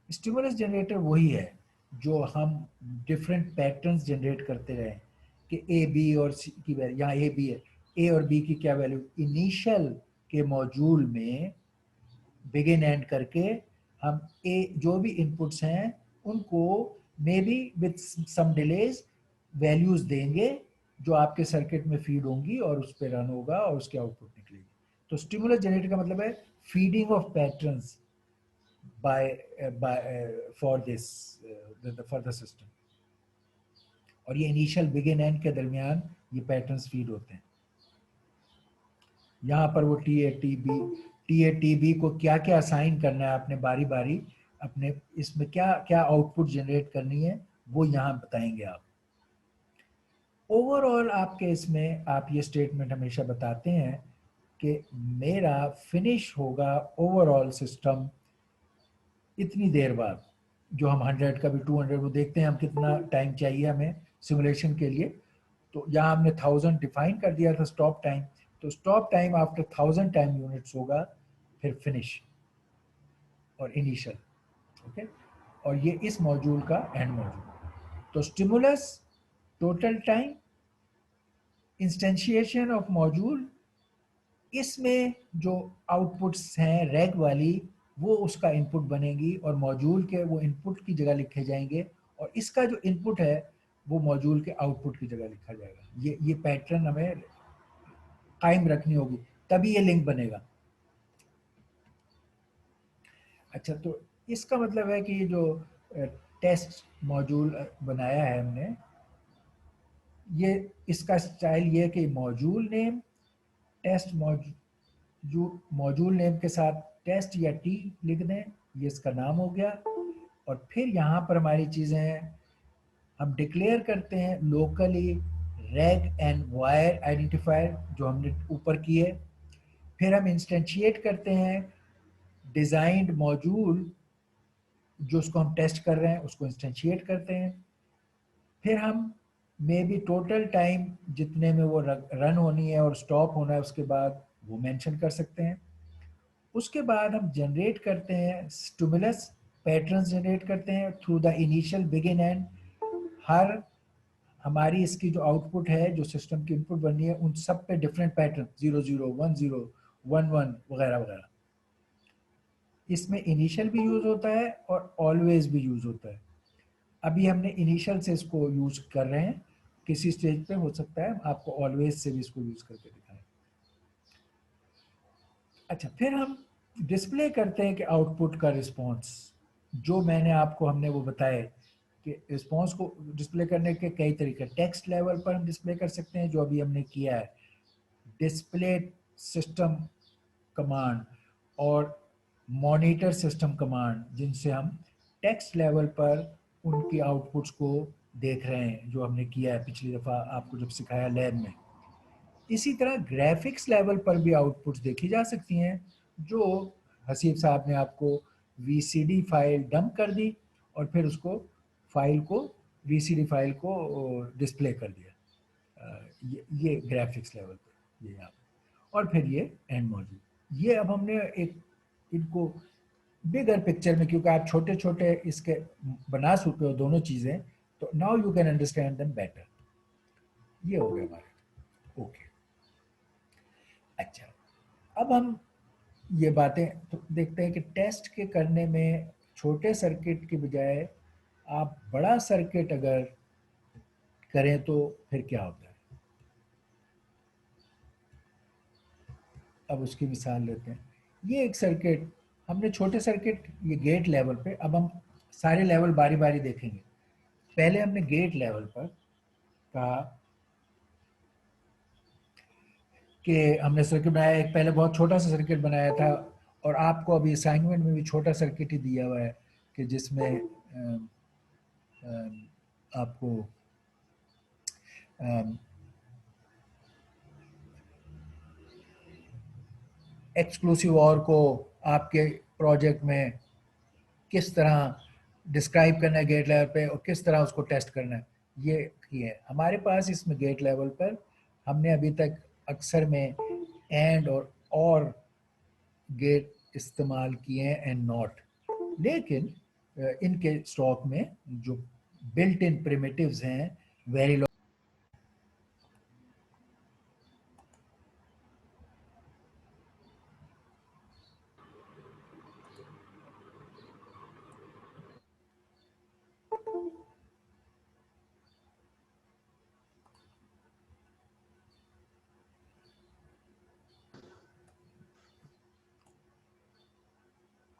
स्टिमुलस जनरेटर वही है जो हम डिफरेंट पैटर्न्स जनरेट करते रहे कि A B और C की वैल्यू, यहाँ A B है, A और B की क्या वैल्यू इनिशियल के मॉड्यूल में बिगिन एंड करके हम जो भी इनपुट्स हैं उनको may be with some delays values देंगे जो आपके सर्किट में फीड होंगी और उस पर रन होगा और उसके आउटपुट निकलेगी। तो स्टिमुलस जनरेटर का मतलब है feeding of patterns by for this for the system। और ये इनिशियल बिगिन एंड के दरमियान ये पैटर्न्स फीड होते हैं। यहाँ पर वो टी ए टी बी को क्या क्या असाइन करना है आपने बारी बारी, अपने इसमें क्या क्या आउटपुट जनरेट करनी है वो यहाँ बताएंगे आप। ओवरऑल आपके इसमें आप ये स्टेटमेंट हमेशा बताते हैं कि मेरा फिनिश होगा ओवरऑल सिस्टम इतनी देर बाद, जो हम 100 का भी 200 वो देखते हैं हम कितना टाइम चाहिए हमें सिमुलेशन के लिए। तो यहाँ हमने 1000 डिफाइन कर दिया था स्टॉप टाइम, तो stop time after 1000 time units होगा, फिर फिनिश और इनिशियल। ओके, और ये इस मॉड्यूल का एंड मॉड्यूल। तो stimulus, total time, instantiation of module, इसमें जो आउटपुट्स हैं रैग वाली वो उसका इनपुट बनेगी और मॉड्यूल के वो इनपुट की जगह लिखे जाएंगे, और इसका जो इनपुट है वो मॉड्यूल के आउटपुट की जगह लिखा जाएगा। ये पैटर्न हमें कायम रखनी होगी, तभी ये लिंक बनेगा। अच्छा, तो इसका मतलब है कि ये जो टेस्ट मॉड्यूल बनाया है हमने, ये इसका स्टाइल ये कि module name, test module name के साथ टेस्ट या टी लिख दें, ये इसका नाम हो गया। और फिर यहाँ पर हमारी चीज़ें हैं, हम डिक्लेयर करते हैं locally rag and wire identifier जो हमने ऊपर किए। फिर हम इंस्टेंशिएट करते हैं डिजाइंड मॉड्यूल, जो उसको हम टेस्ट कर रहे हैं उसको इंस्टेंशिएट करते हैं। फिर हम मे बी टोटल टाइम जितने में वो रन होनी है और स्टॉप होना है उसके बाद वो मेंशन कर सकते हैं। उसके बाद हम जनरेट करते हैं स्टिमुलस पैटर्न्स जनरेट करते हैं through the initial begin end. हर हमारी इसकी जो आउटपुट है, जो सिस्टम की इनपुट बननी है, उन सब पे डिफरेंट पैटर्न 00 10 11 वगैरह वगैरह। इसमें इनिशियल भी यूज होता है और ऑलवेज भी यूज होता है। अभी हमने इनिशियल से इसको यूज कर रहे हैं, किसी स्टेज पे हो सकता है आपको ऑलवेज से भी इसको यूज करके दिखाएं। अच्छा, फिर हम डिस्प्ले करते हैं कि आउटपुट का रिस्पॉन्स, जो मैंने आपको हमने वो बताए कि रिस्पॉन्स को डिस्प्ले करने के कई तरीके। टेक्स्ट लेवल पर हम डिस्प्ले कर सकते हैं जो अभी हमने किया है, डिस्प्ले सिस्टम कमांड और मॉनिटर सिस्टम कमांड, जिनसे हम टेक्स्ट लेवल पर उनकी आउटपुट्स को देख रहे हैं, जो हमने किया है पिछली दफ़ा आपको जब सिखाया लैब में। इसी तरह ग्राफिक्स लेवल पर भी आउटपुट्स देखी जा सकती हैं, जो हसीब साहब ने आपको वीसीडी फाइल डंप कर दी और फिर उसको फाइल को वीसीडी फाइल को डिस्प्ले कर दिया। ये ग्राफिक्स लेवल पर ये आप, और फिर ये एंड मॉड्यूल। ये अब हमने एक इनको बिगर पिक्चर में, क्योंकि आप छोटे छोटे इसके बना चुके हो दोनों चीज़ें, तो now you can understand them better. ये हो गया हमारे। ओके, अच्छा, अब हम ये बातें तो देखते हैं कि टेस्ट के करने में छोटे सर्किट की बजाय आप बड़ा सर्किट अगर करें तो फिर क्या होता है। अब उसकी मिसाल लेते हैं। ये एक सर्किट हमने छोटे सर्किट, ये गेट लेवल पे, अब हम सारे लेवल बारी बारी देखेंगे। पहले हमने गेट लेवल पर कहा कि हमने सर्किट बनाया, एक पहले बहुत छोटा सा सर्किट बनाया था, और आपको अभी असाइनमेंट में भी छोटा सर्किट ही दिया हुआ है कि जिसमें आपको एक्सक्लूसिव और को आपके प्रोजेक्ट में किस तरह डिस्क्राइब करना है गेट लेवल पे और किस तरह उसको टेस्ट करना है, ये है हमारे पास। इसमें गेट लेवल पर हमने अभी तक अक्सर में एंड और गेट इस्तेमाल किए हैं एंड नॉट, लेकिन इनके स्टॉक में जो बिल्ट इन प्रिमिटिव्स हैं वेरी।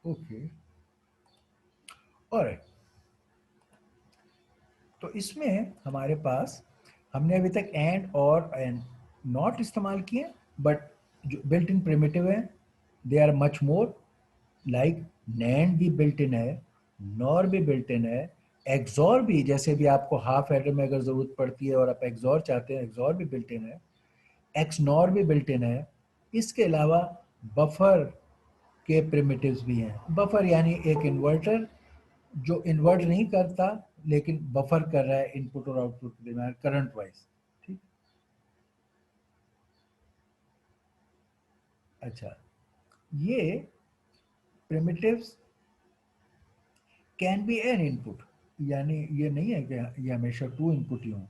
Okay, alright. तो इसमें हमारे पास हमने अभी तक एंड और एंड नॉट इस्तेमाल किए, बट जो बिल्ट इन प्रिमिटिव है they are much more, like NAND भी बिल्ट इन है, नॉर भी बिल्ट इन है, एक्सॉर भी, जैसे भी आपको हाफ एडर में अगर जरूरत पड़ती है और आप एक्सॉर चाहते हैं, एक्सॉर भी बिल्ट इन है, एक्स नॉर भी बिल्ट इन है। इसके अलावा बफर के प्रिमिटिव्स भी हैं। बफर यानी एक इन्वर्टर जो इन्वर्ट नहीं करता लेकिन बफर कर रहा है इनपुट और आउटपुट के दरमियान करंट वाइज। ठीक, अच्छा, ये primitives can be N input, यानी ये नहीं है कि ये हमेशा टू इनपुट ही हो,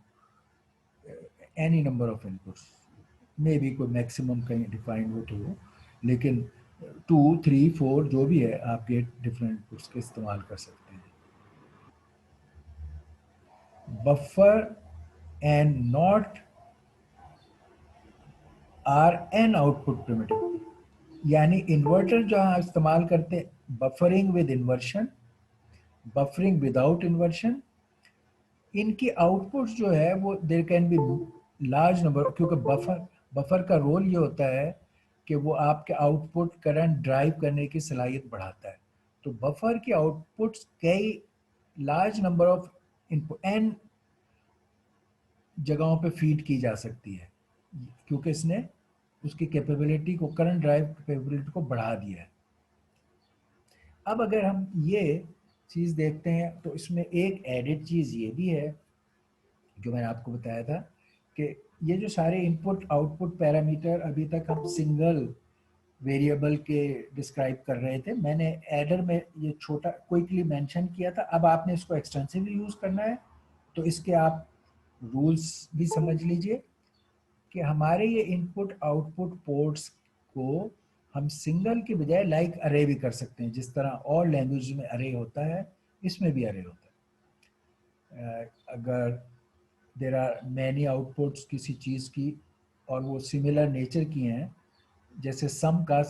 any number of inputs, may be कोई मैक्सिमम कहीं डिफाइंड हो तो हो, लेकिन 2, 3, 4 जो भी है आप गेट डिफरेंट इनपुट्स के इस्तेमाल कर सकते हैं। Buffer and not are an output primitive, यानी इन्वर्टर जहां इस्तेमाल करते हैं buffering with inversion, buffering without inversion, इनकी आउटपुट जो है वो there can be large number, क्योंकि बफर का रोल ये होता है कि वो आपके आउटपुट करंट ड्राइव करने की सलाहियत बढ़ाता है। तो बफर की आउटपुट्स कई large number of input N जगहों पे फीड की जा सकती है, क्योंकि इसने उसकी कैपेबिलिटी को, करंट ड्राइव कैपेबिलिटी को बढ़ा दिया है। अब अगर हम ये चीज़ देखते हैं तो इसमें एक एडिड चीज़ ये भी है जो मैंने आपको बताया था कि ये जो सारे इनपुट आउटपुट पैरामीटर अभी तक हम सिंगल वेरिएबल के डिस्क्राइब कर रहे थे, मैंने एडर में ये छोटा क्विकली मेंशन किया था। अब आपने इसको एक्सटेंसिवली यूज़ करना है तो इसके आप रूल्स भी समझ लीजिए कि हमारे ये इनपुट आउटपुट पोर्ट्स को हम सिंगल के बजाय लाइक अरे भी कर सकते हैं, जिस तरह और लैंग्वेज में अरे होता है इसमें भी अरे होता है। अगर देर आर मैनी आउटपुट्स किसी चीज़ की और वो सिमिलर नेचर की हैं, जैसे सम का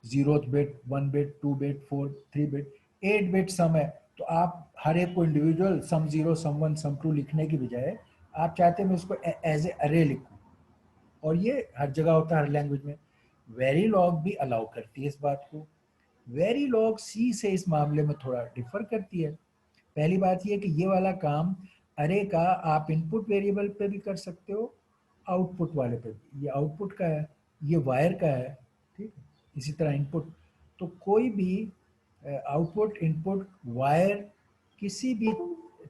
0th bit, 1 bit, 2 bit, 4, 3 bit, 8 bit sum है, तो आप हर एक को इंडिविजुअल सम 0, सम 1, सम 2 लिखने की बजाय आप चाहते हैं मैं इसको एज ए अरे लिखूं, और ये हर जगह होता है, हर लैंग्वेज में। वेरीलॉग भी अलाउ करती है इस बात को। वेरीलॉग सी से इस मामले में थोड़ा डिफर करती है। पहली बात ये कि ये वाला काम अरे का आप इनपुट वेरिएबल पे भी कर सकते हो, आउटपुट वाले पे भी। ये आउटपुट का है, ये वायर का है, ठीक है। इसी तरह इनपुट, तो कोई भी आउटपुट, इनपुट, वायर, किसी भी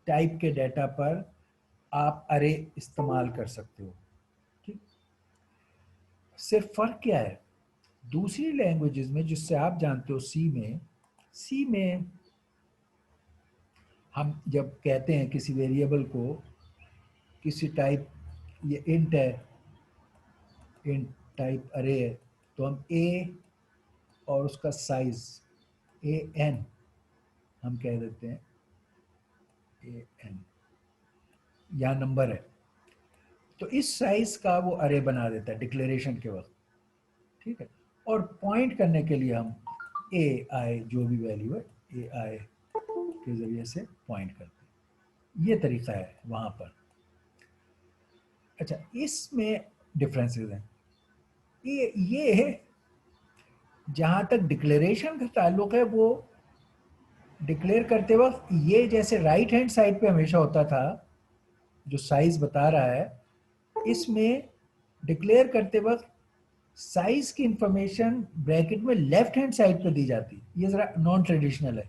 टाइप के डाटा पर आप अरे इस्तेमाल कर सकते हो, ठीक। सिर्फ फर्क क्या है दूसरी लैंग्वेजेस में, जिससे आप जानते हो सी में हम जब कहते हैं किसी वेरिएबल को, किसी टाइप, ये इंट है, इंट टाइप अरे है, तो हम ए और उसका साइज ए एन हम कह देते हैं, ए एन या नंबर है, तो इस साइज का वो अरे बना देता है डिक्लेरेशन के वक्त, ठीक है। और पॉइंट करने के लिए हम ए आई, जो भी वैल्यू है ए आई के जरिए से पॉइंट करते हैं। ये तरीका है वहां पर। अच्छा, इसमें डिफरेंसेस हैं। ये जहां तक डिक्लेरेशन का ताल्लुक है, वो डिक्लेयर करते वक्त ये जैसे राइट हैंड साइड पे हमेशा होता था जो साइज बता रहा है, इसमें डिक्लेयर करते वक्त साइज की इंफॉर्मेशन ब्रैकेट में लेफ्ट हैंड साइड पे दी जाती है। ये जरा नॉन ट्रेडिशनल है।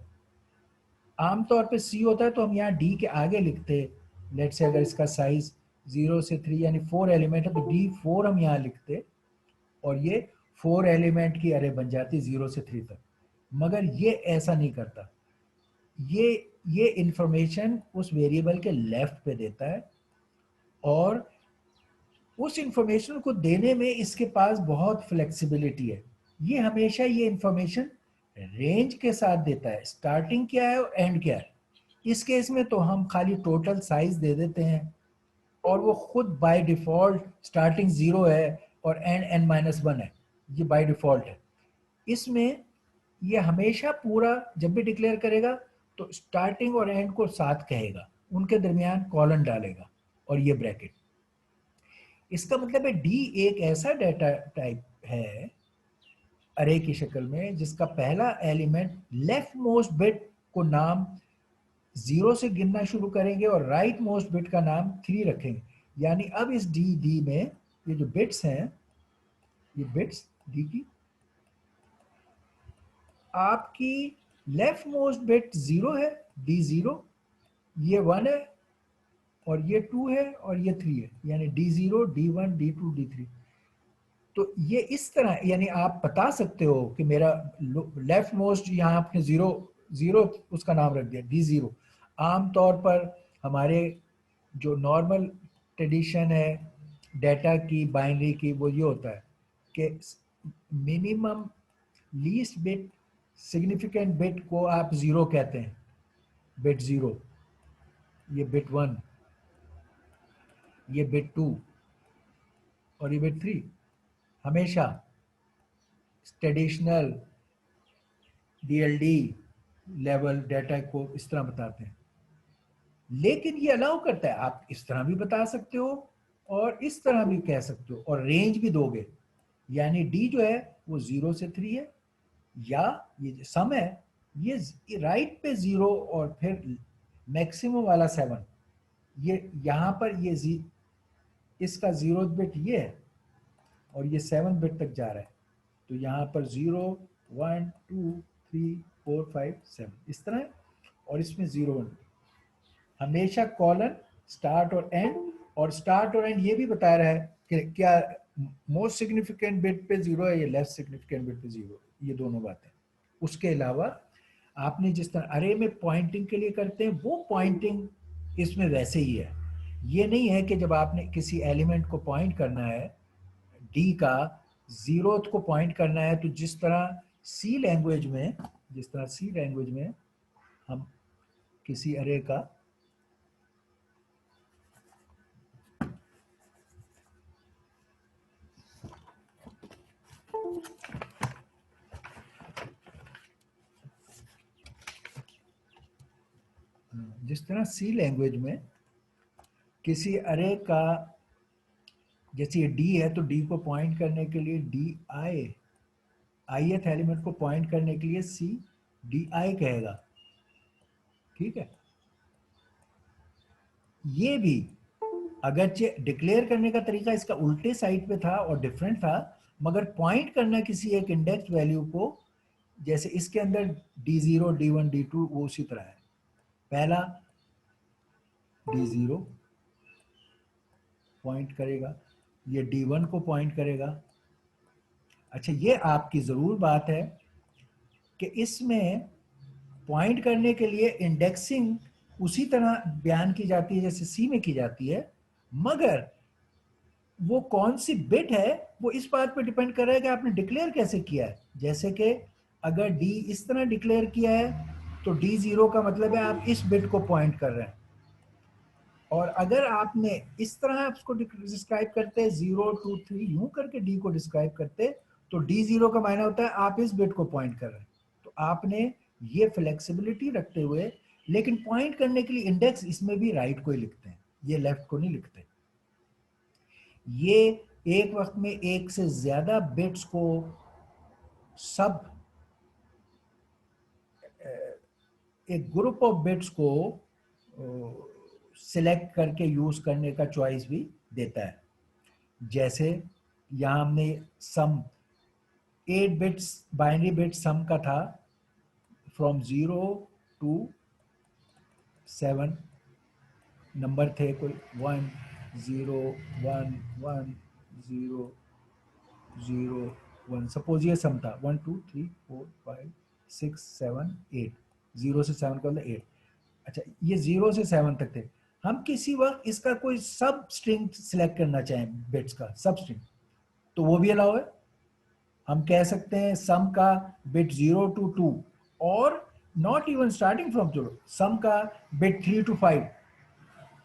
आमतौर पे सी होता है तो हम यहाँ डी के आगे लिखते, लेट से अगर इसका साइज 0 से 3 यानी 4 एलिमेंट है तो D4 हम यहाँ लिखते और ये 4 एलिमेंट की अरे बन जाती 0 से 3 तक। मगर ये ऐसा नहीं करता, ये इंफॉर्मेशन उस वेरिएबल के लेफ्ट पे देता है, और उस इंफॉर्मेशन को देने में इसके पास बहुत फ्लेक्सिबिलिटी है। ये हमेशा ये इंफॉर्मेशन रेंज के साथ देता है, स्टार्टिंग क्या है और एंड क्या है। इस केस में तो हम खाली टोटल साइज दे देते हैं और वो खुद बाय डिफॉल्ट स्टार्टिंग 0 है और एंड n-1 है, ये बाय डिफॉल्ट है। इसमें ये हमेशा पूरा जब भी डिक्लेयर करेगा तो स्टार्टिंग और एंड को साथ कहेगा, उनके दरमियान कॉलन डालेगा और ये ब्रैकेट। इसका मतलब है डी एक ऐसा डाटा टाइप है अरे की शक्ल में जिसका पहला एलिमेंट लेफ्ट मोस्ट बिट को नाम 0 से गिनना शुरू करेंगे और राइट मोस्ट बिट का नाम 3 रखेंगे। यानी अब इस डी में ये जो बिट्स हैं, ये बिट्स डी की, आपकी लेफ्ट मोस्ट बिट 0 है, D0, ये 1 है और ये 2 है और ये 3 है, यानी D0, D1, D2, D3। तो ये इस तरह, यानी आप बता सकते हो कि मेरा लेफ्ट मोस्ट, यहाँ आपने 0 उसका नाम रख दिया D0। आमतौर पर हमारे जो नॉर्मल ट्रेडिशन है डाटा की, बाइनरी की, वो ये होता है कि minimum least bit significant bit को आप 0 कहते हैं, बिट 0, ये बिट 1, ये बिट 2 और ये बिट 3। हमेशा ट्रेडिशनल DLD लेवल डाटा को इस तरह बताते हैं, लेकिन ये अलाउ करता है आप इस तरह भी बता सकते हो और इस तरह भी कह सकते हो और रेंज भी दोगे। यानी D जो है वो 0 से 3 है, या ये सम है ये राइट पे 0 और फिर मैक्सिमम वाला 7, ये यहाँ पर ये इसका 0th बिट ये है और ये 7 बिट तक जा रहा है। तो यहाँ पर 0, 1, 2, 3, 4, 5, 7 इस तरह है, और इसमें 0, 1। हमेशा कॉलन, स्टार्ट और एंड, और स्टार्ट और एंड ये भी बता रहा है कि क्या मोस्ट सिग्निफिकेंट बिट पे 0 है या लेस सिग्निफिकेंट बिट पे 0, ये दोनों बातें। उसके अलावा आपने जिस तरह अरे में पॉइंटिंग के लिए करते हैं वो पॉइंटिंग इसमें वैसे ही है। ये नहीं है कि जब आपने किसी एलिमेंट को पॉइंट करना है, डी का 0th को पॉइंट करना है, तो जिस तरह सी लैंग्वेज में हम किसी अरे का सी लैंग्वेज में किसी अरे का, जैसे ये डी है तो डी को पॉइंट करने के लिए ith एलिमेंट को पॉइंट करने के लिए सी DI कहेगा, ठीक है। ये भी अगरचे डिक्लेयर करने का तरीका इसका उल्टे साइड पे था और डिफरेंट था, मगर पॉइंट करना किसी एक इंडेक्स वैल्यू को, जैसे इसके अंदर D0, D1, D2 वो उसी तरह है। पहला D0 पॉइंट करेगा, ये D1 को पॉइंट करेगा। अच्छा, ये आपकी जरूर बात है कि इसमें पॉइंट करने के लिए इंडेक्सिंग उसी तरह बयान की जाती है जैसे सी में की जाती है, मगर वो कौन सी बिट है वो इस बात पे डिपेंड कर रहा है कि आपने डिक्लेयर कैसे किया है। जैसे कि अगर डी इस तरह डिक्लेयर किया है तो D0 का मतलब है आप इस बिट को पॉइंट कर रहे हैं, और अगर आपने इस तरह उसको डिस्क्राइब करते 0, 2, 3 यूं करके डी को डिस्क्राइब करते तो D0 का मायना होता है आप इस बिट को पॉइंट कर रहे हैं। तो आपने ये फ्लेक्सिबिलिटी रखते हुए, लेकिन पॉइंट करने के लिए इंडेक्स इसमें भी राइट को ही लिखते हैं, ये लेफ्ट को नहीं लिखते। ये एक वक्त में एक से ज्यादा बिट्स को सब एक ग्रुप ऑफ बिट्स को सिलेक्ट करके यूज करने का चॉइस भी देता है। जैसे यहां हमने सम 8 बिट्स बाइनरी बिट सम का था, फ्रॉम 0 to 7 नंबर थे कोई 1 0 1 1 0 0 1, सपोज ये सम था 1 2 3 4 5 6 7 8, 0 से 7 का मतलब 8। अच्छा, ये 0 से 7 तक थे। हम किसी वक्त इसका कोई सब स्ट्रिंग सिलेक्ट करना चाहें, बिट्स का सब स्ट्रिंग, तो वो भी अलाउ है। हम कह सकते हैं सम का बिट 0 to 2, और नॉट इवन स्टार्टिंग फ्रॉम 0, सम का बिट 3 to 5,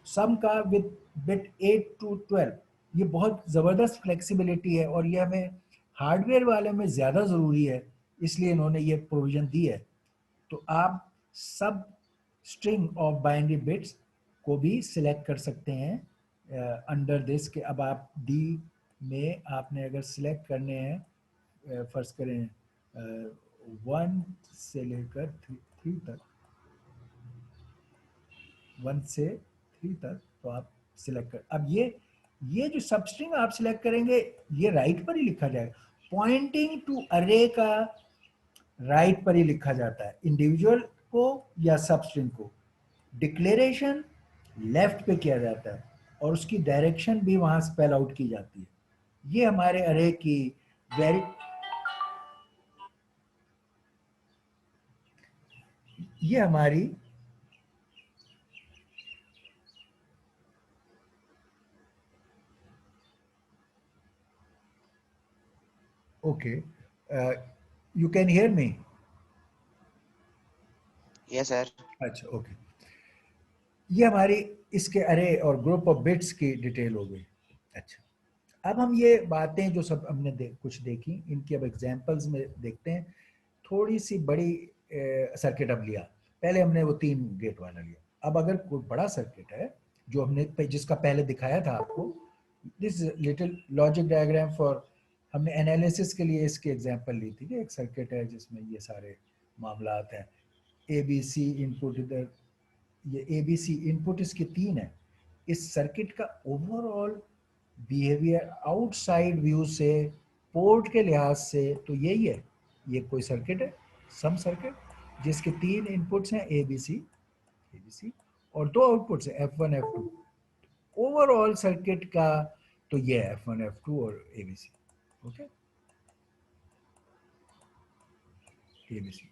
सम का विद बिट 8 to 12। ये बहुत ज़बरदस्त फ्लेक्सिबिलिटी है और ये हमें हार्डवेयर वाले में ज़्यादा ज़रूरी है, इसलिए इन्होंने ये प्रोविज़न दी है। तो आप सब स्ट्रिंग ऑफ बाइनरी बिट्स को भी सिलेक्ट कर सकते हैं अंडर दिस के। अब आप डी में आपने अगर सिलेक्ट करने हैं फर्ज करें 1 से लेकर 3 तक, 1 से 3 तक, तो आप सिलेक्ट कर। अब ये जो सबस्ट्रिंग आप सिलेक्ट करेंगे ये राइट पर ही लिखा जाएगा। पॉइंटिंग टू अरे का राइट पर ही लिखा जाता है, इंडिविजुअल को या सबस्ट्रिंग को। डिक्लेरेशन लेफ्ट पे किया जाता है और उसकी डायरेक्शन भी वहां स्पेल आउट की जाती है। ये हमारे अरे की वेरी ये हमारी okay, you can hear me? Yes sir. अच्छा ओके, ये हमारी इसके अरे और ग्रुप ऑफ बिट्स की डिटेल हो गई। अच्छा, अब हम ये बातें जो सब हमने कुछ देखी, इनकी अब एग्जांपल्स में देखते हैं। थोड़ी सी बड़ी सर्किट अब लिया, पहले हमने वो 3 गेट वाला लिया। अब अगर कोई बड़ा सर्किट है जो हमने जिसका पहले दिखाया था आपको, this little logic diagram for, हमने एनालिसिस के लिए इसकी एग्जांपल ली थी कि एक सर्किट है जिसमें ये सारे मामलात हैं। ए बी सी इनपुट, इधर ये ए बी सी इनपुट इसके 3 है। इस सर्किट का ओवरऑल बिहेवियर आउटसाइड व्यू से, पोर्ट के लिहाज से तो यही है, ये कोई सर्किट है, सम सर्किट जिसके 3 इनपुट्स हैं ए बी सी और 2 आउटपुट्स हैं F1 F2। ओवरऑल सर्किट का तो ये है F1 F2 और A B C. Okay, A B C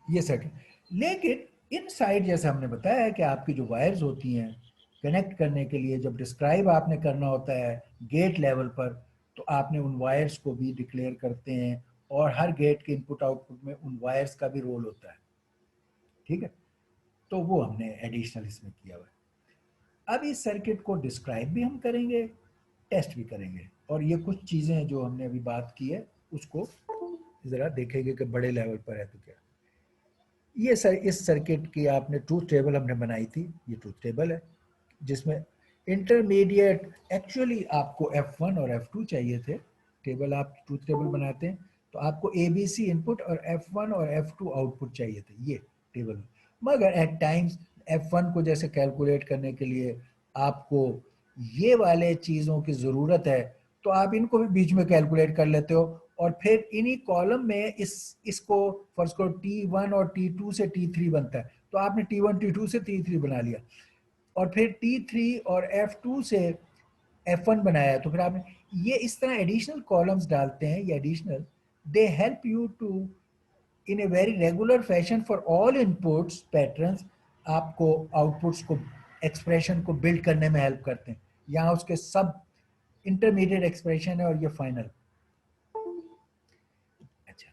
ये सर्किट। लेकिन इन साइड जैसे हमने बताया है कि आपकी जो वायर्स होती हैं कनेक्ट करने के लिए, जब डिस्क्राइब आपने करना होता है गेट लेवल पर, तो आपने उन वायर्स को भी डिक्लेयर करते हैं और हर गेट के इनपुट आउटपुट में उन वायर्स का भी रोल होता है। ठीक है, तो वो हमने एडिशनल इसमें किया हुआ है। अब इस सर्किट को डिस्क्राइब भी हम करेंगे, टेस्ट भी करेंगे, और ये कुछ चीज़ें जो हमने अभी बात की है उसको ज़रा देखेंगे कि बड़े लेवल पर है तो क्या। ये सर इस सर्किट की आपने ट्रूथ टेबल हमने बनाई थी, ये ट्रूथ टेबल है जिसमें इंटरमीडिएट, एक्चुअली आपको F1 और F2 चाहिए थे। टेबल आप ट्रूथ टेबल बनाते हैं तो आपको ABC इनपुट और F1 और F2 आउटपुट चाहिए थे, ये टेबल। मगर एट टाइम्स F1 को जैसे कैलकुलेट करने के लिए आपको ये वाले चीज़ों की ज़रूरत है, तो आप इनको भी बीच में कैलकुलेट कर लेते हो और फिर इन्हीं कॉलम में इसको फर्स्ट को T1 और T2 से T3 बनता है, तो आपने T1 T2 से T3 बना लिया और फिर T3 और F2 से F1 बनाया। तो फिर आपने ये इस तरह एडिशनल कॉलम्स डालते हैं, ये additional, they help you to in a very regular fashion for all inputs patterns, आपको आउटपुट्स को, एक्सप्रेशन को बिल्ड करने में हेल्प करते हैं। यहाँ उसके सब इंटरमीडिएट एक्सप्रेशन है और ये फाइनल। अच्छा,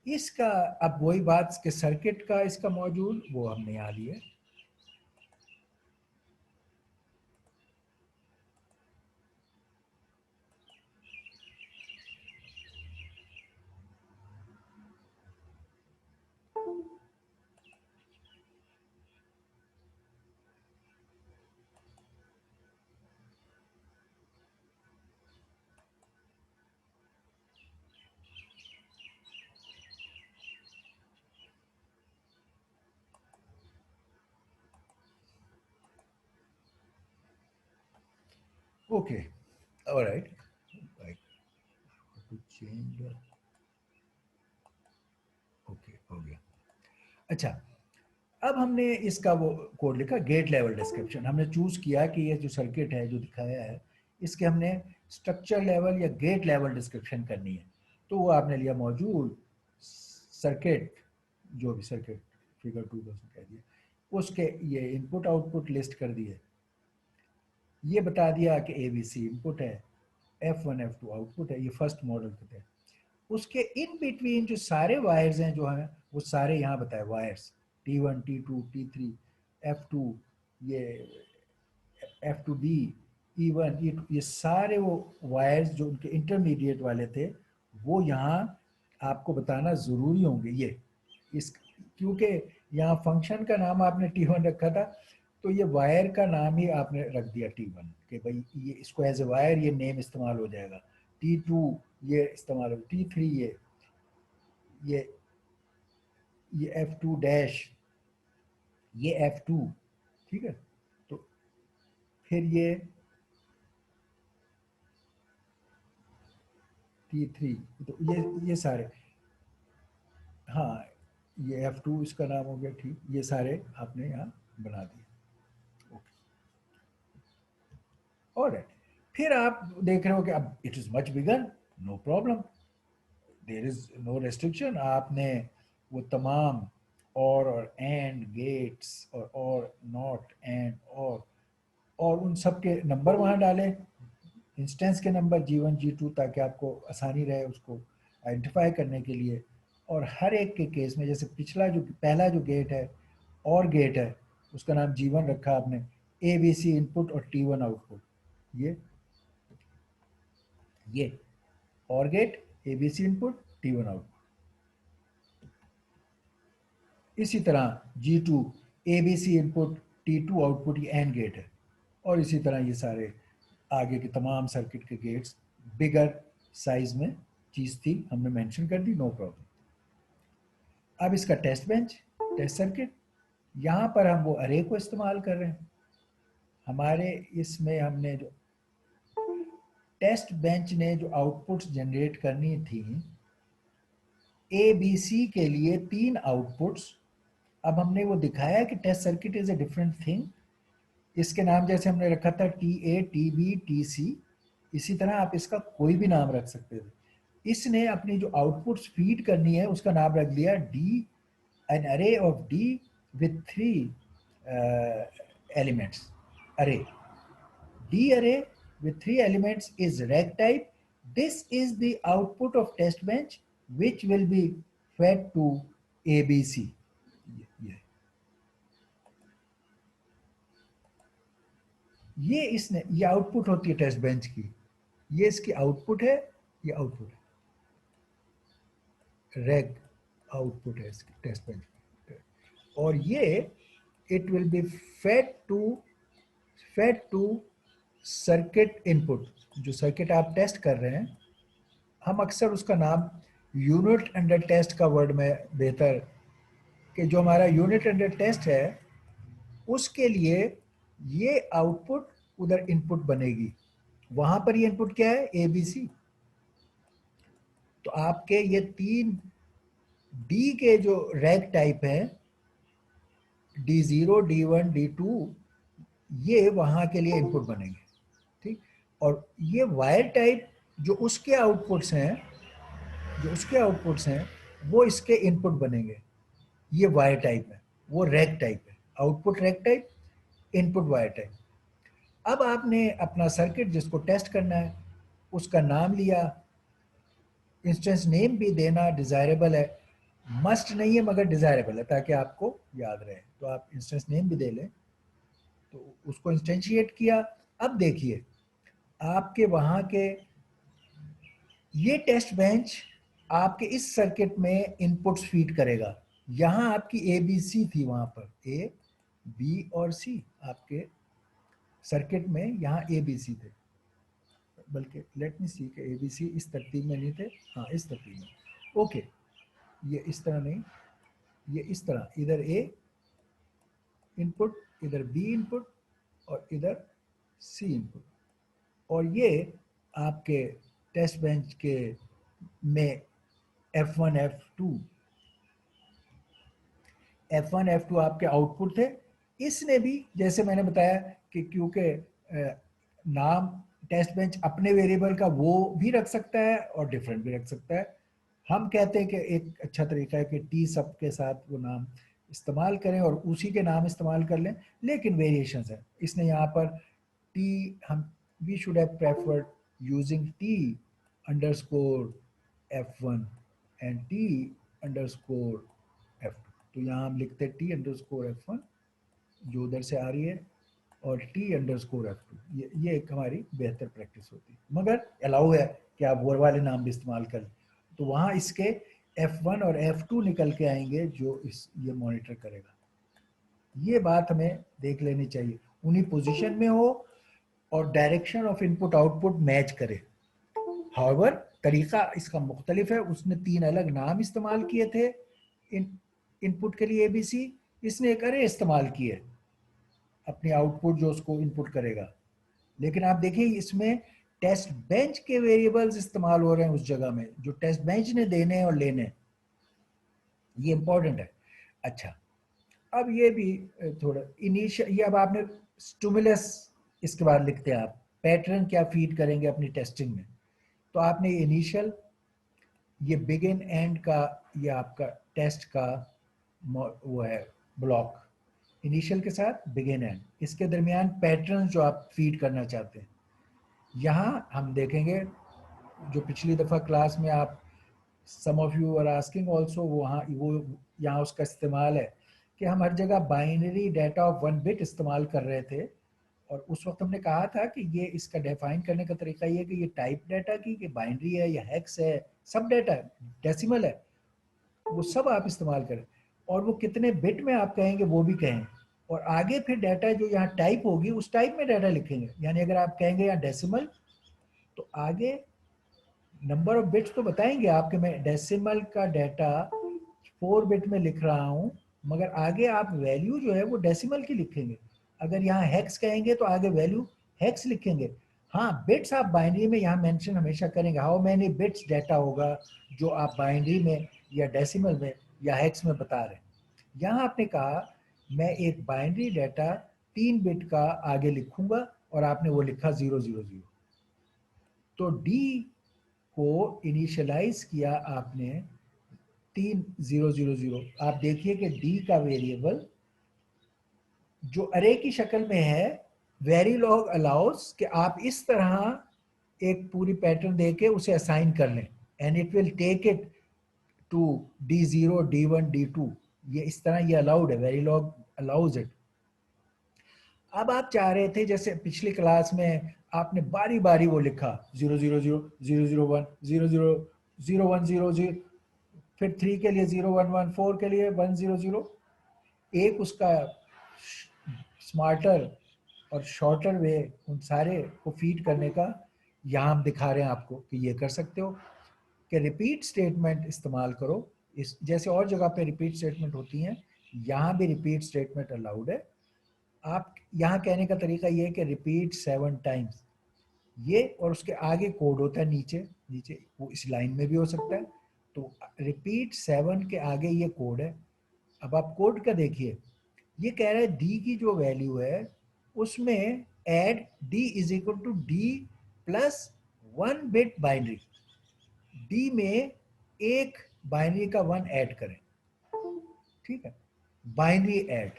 इसका अब वही बात के सर्किट का इसका मॉड्यूल वो हमने यहाँ लिया। Okay, all right. Right. To change the, okay, हो गया। अच्छा, अब हमने इसका वो कोड लिखा, गेट लेवल डिस्क्रिप्शन। हमने चूज किया कि ये जो सर्किट है जो दिखाया है इसके हमने स्ट्रक्चर लेवल या गेट लेवल डिस्क्रिप्शन करनी है। तो वो आपने लिया मॉड्यूल सर्किट, जो भी सर्किट फिगर 2 कह दिया, उसके ये इनपुट आउटपुट लिस्ट कर दिए, ये बता दिया कि ABC इनपुट है, F1 F2 आउटपुट है, ये फर्स्ट मॉडल के थे। उसके इन बिटवीन जो सारे वायर्स हैं जो हैं वो सारे यहाँ बताए wires, T1 T2 T3 F2, ये F2B E1 E2, ये सारे वो वायर्स जो उनके इंटरमीडिएट वाले थे वो यहाँ आपको बताना ज़रूरी होंगे। ये इस क्योंकि यहाँ फंक्शन का नाम आपने T1 रखा था, तो ये वायर का नाम ही आपने रख दिया T1 कि भाई ये इसको एज ए वायर ये नेम इस्तेमाल हो जाएगा, T2 ये इस्तेमाल हो, T3 ये F2 डैश, ये F2, ठीक है। तो फिर ये T3, तो ये सारे, हाँ ये F2 इसका नाम हो गया, ठीक, ये सारे आपने यहाँ बना दिए। Okay, alright. फिर आप देख रहे हो कि अब it is much bigger, no problem, there is no restriction. आपने वो तमाम और एंड गेट्स और नॉट एंड और उन सब के नंबर वहाँ डाले, इंस्टेंस के नंबर G1 G2, ताकि आपको आसानी रहे उसको आइडेंटिफाई करने के लिए। और हर एक के केस में, जैसे पिछला जो पहला जो गेट है और गेट है, उसका नाम G1 रखा आपने, ABC इनपुट और T1 आउटपुट, ये और gate, ABC input T1 output. इसी तरह G2 ABC input T2 output, ये एंड गेट है। और इसी तरह ये सारे आगे के तमाम सर्किट के गेट्स बिगर साइज में चीज थी, हमने मेंशन कर दी, नो प्रॉब्लम। अब इसका टेस्ट बेंच, टेस्ट सर्किट, यहाँ पर हम वो अरे को इस्तेमाल कर रहे हैं। हमारे इसमें हमने जो टेस्ट बेंच ने जो आउटपुट्स जनरेट करनी थी, ABC के लिए 3 आउटपुट्स, अब हमने वो दिखाया कि test circuit is a different thing. इसके नाम जैसे हमने रखा था TA, TB, TC, इसी तरह आप इसका कोई भी नाम रख सकते थे। इसने अपनी जो आउटपुट्स फीड करनी है उसका नाम रख दिया D, an array of D with 3 elements array. D array with 3 elements is reg type. This is the output of test bench which will be fed to ABC. ये आउटपुट होती है test bench की, ये इसकी output है, ये output है, रेग आउटपुट है इसकी टेस्ट बेंच की। और ये it will be fed to circuit input, जो सर्किट आप टेस्ट कर रहे हैं। हम अक्सर उसका नाम यूनिट अंडर टेस्ट का वर्ड में बेहतर, कि जो हमारा यूनिट अंडर टेस्ट है उसके लिए ये आउटपुट उधर इनपुट बनेगी, वहां पर ये इनपुट क्या है, ABC। तो आपके ये 3 D के जो रैग टाइप हैं, D0, D1, D2, ये वहां के लिए इनपुट बनेंगे, ठीक। और ये वायर टाइप जो उसके आउटपुट्स हैं वो इसके इनपुट बनेंगे, ये वायर टाइप है, वो रैग टाइप है, output rag type, input wire type. अब आपने अपना सर्किट जिसको टेस्ट करना है उसका नाम लिया, इंस्टेंस नेम भी देना डिजायरेबल है, मस्ट नहीं है मगर डिजायरेबल है ताकि आपको याद रहे, तो आप इंस्टेंस नेम भी दे लें। तो उसको इंस्टेंशिएट किया। अब देखिए आपके वहां के ये टेस्ट बेंच आपके इस सर्किट में इनपुट्स फीड करेगा। यहां आपकी ABC थी, वहां पर A, B और C आपके सर्किट में, यहाँ ABC थे, बल्कि लेट मी सी के ABC इस तरतीब में नहीं थे, हाँ इस तरतीब में, ओके। ये इस तरह नहीं, ये इस तरह, इधर A इनपुट, इधर B इनपुट और इधर C इनपुट। और ये आपके टेस्ट बेंच के में F1 F2 आपके आउटपुट थे। इसने भी जैसे मैंने बताया कि क्योंकि नाम टेस्ट बेंच अपने वेरिएबल का वो भी रख सकता है और डिफरेंट भी रख सकता है। हम कहते हैं कि एक अच्छा तरीका है कि T सब के साथ वो नाम इस्तेमाल करें और उसी के नाम इस्तेमाल कर लें, लेकिन वेरिएशंस है। इसने यहाँ पर T, हम we should have preferred using T underscore F1 and T underscore F2। तो यहाँ हम लिखते हैं T अंडरस्कोर F1 जो उधर से आ रही है और T अंडरस्कोर F2। ये एक हमारी बेहतर प्रैक्टिस होती है, मगर अलाउ है कि आप वो वाले नाम भी इस्तेमाल करें। तो वहाँ इसके F1 और F2 निकल के आएंगे जो ये मॉनिटर करेगा। ये बात हमें देख लेनी चाहिए, उन्हीं पोजीशन में हो और direction of input output match करे। हाउएवर तरीका इसका मुख्तलिफ है, उसने 3 अलग नाम इस्तेमाल किए थे इनपुट के लिए ABC, इसने एक अरे इस्तेमाल किए अपनी आउटपुट जो उसको इनपुट करेगा। लेकिन आप देखिए इसमें टेस्ट बेंच के वेरिएबल्स इस्तेमाल हो रहे हैं उस जगह में, जो टेस्ट बेंच ने देने और लेने, ये इंपॉर्टेंट है। अच्छा, अब ये भी थोड़ा इनिशियल, ये अब आपने स्टिमुलस इसके बाद लिखते हैं आप पैटर्न क्या फीड करेंगे अपनी टेस्टिंग में, तो आपने ये इनिशियल, ये बिगिन एंड का, ये आपका टेस्ट का वो है ब्लॉक, इनिशियल के साथ बिगिन एंड, इसके दरमियान पैटर्न जो आप फीड करना चाहते हैं। यहाँ हम देखेंगे जो पिछली दफ़ा क्लास में आप some of you are asking also, वो यहाँ उसका इस्तेमाल है कि हम हर जगह बाइनरी डाटा ऑफ 1 बिट इस्तेमाल कर रहे थे, और उस वक्त हमने कहा था कि ये इसका डिफाइन करने का तरीका ये है कि ये टाइप डाटा की कि बाइनरी है या हेक्स है, सब डाटा है, डेसिमल है, वो सब आप इस्तेमाल करें, और वो कितने बिट में आप कहेंगे वो भी कहें, और आगे फिर डाटा जो यहाँ टाइप होगी उस टाइप में डाटा लिखेंगे। यानी अगर आप कहेंगे यहाँ डेसिमल, तो आगे नंबर ऑफ बिट्स तो बताएंगे आपके, मैं डेसिमल का डाटा 4 बिट में लिख रहा हूँ, मगर आगे आप वैल्यू जो है वो डेसिमल की लिखेंगे। अगर यहाँ हेक्स कहेंगे तो आगे वैल्यू हेक्स लिखेंगे। हाँ, बिट्स आप बाइनरी में यहाँ मेंशन हमेशा करेंगे, हाउ मैनी बिट्स डाटा होगा जो आप बाइनरी में या डेसिमल में या हेक्स में बता रहे हैं। यहाँ आपने कहा मैं एक बाइनरी डाटा 3 बिट का आगे लिखूंगा, और आपने वो लिखा 000, तो डी को इनिशियलाइज किया आपने 3000। आप देखिए कि डी का वेरिएबल जो अरे की शक्ल में है, वेरीलॉग अलाउस कि आप इस तरह एक पूरी पैटर्न देके उसे असाइन कर लें, and it will take it to D0, D1, D2, ये इस तरह ये अलाउड है, वेरीलॉग अलाउज इट। अब आप चाह रहे थे जैसे पिछली क्लास में आपने बारी बारी वो लिखा 000, 001, 00100, फिर 3 के लिए 0111, 4 के लिए 100। एक उसका स्मार्टर और शॉर्टर वे उन सारे को फीड करने का यहाँ हम दिखा रहे हैं आपको कि ये कर सकते हो कि रिपीट स्टेटमेंट इस्तेमाल करो। इस जैसे और जगह पे रिपीट स्टेटमेंट होती हैं, यहाँ भी रिपीट स्टेटमेंट अलाउड है। आप यहाँ कहने का तरीका ये है कि रिपीट 7 टाइम्स ये, और उसके आगे कोड होता है नीचे नीचे, वो इस लाइन में भी हो सकता है। तो रिपीट 7 के आगे ये कोड है। अब आप कोड का देखिए, ये कह रहा है डी की जो वैल्यू है उसमें add D is equal to D plus 1 bit binary, D में एक बाइनरी का 1 ऐड करें, ठीक है, बाइनरी ऐड,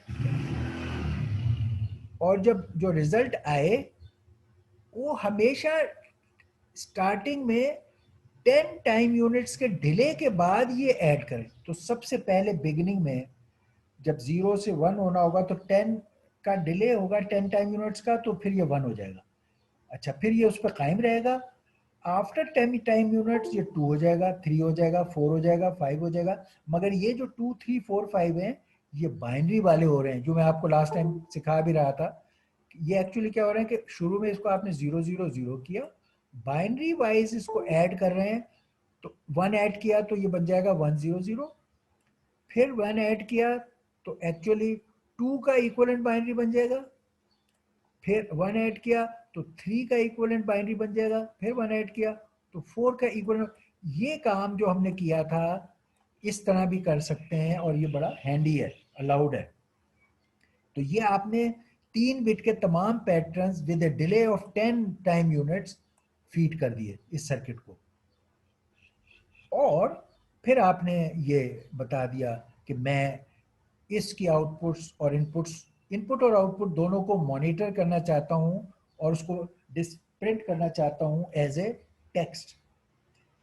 और जब जो रिजल्ट आए वो हमेशा स्टार्टिंग में 10 टाइम यूनिट्स के डिले के बाद ये ऐड करें। तो सबसे पहले बिगिनिंग में जब 0 से 1 होना होगा तो 10 का डिले होगा 10 टाइम यूनिट्स का, तो फिर ये 1 हो जाएगा। अच्छा, फिर ये उस पर कायम रहेगा। आफ्टर 10 टाइम यूनिट्स ये 2 हो जाएगा, 3 हो जाएगा, 4 हो जाएगा, 5 हो जाएगा। मगर ये जो 2, 3, 4, 5 हैं ये बाइनरी वाले हो रहे हैं, जो मैं आपको लास्ट टाइम सिखा भी रहा था। ये एक्चुअली क्या हो रहा है कि शुरू में इसको आपने 000 किया, बाइनरी वाइज इसको ऐड कर रहे हैं, तो 1 ऐड किया तो ये बन जाएगा 100, फिर 1 ऐड किया तो एक्चुअली 2 का इक्विवेलेंट बाइनरी बन जाएगा, फिर 1 ऐड किया तो 3 का इक्विवेलेंट बाइनरी बन जाएगा, फिर 1 ऐड किया तो 4 का इक्विवेलेंट। ये काम जो हमने किया था इस तरह भी कर सकते हैं, और ये बड़ा हैंडी है, अलाउड है। तो ये आपने 3 बिट के तमाम patterns with a delay of 10 time units feed कर दिए इस सर्किट को, और फिर आपने ये बता दिया कि मैं इसकी आउटपुट्स और इनपुट और आउटपुट दोनों को मॉनिटर करना चाहता हूँ, और उसको प्रिंट करना चाहता हूँ एज ए टेक्स्ट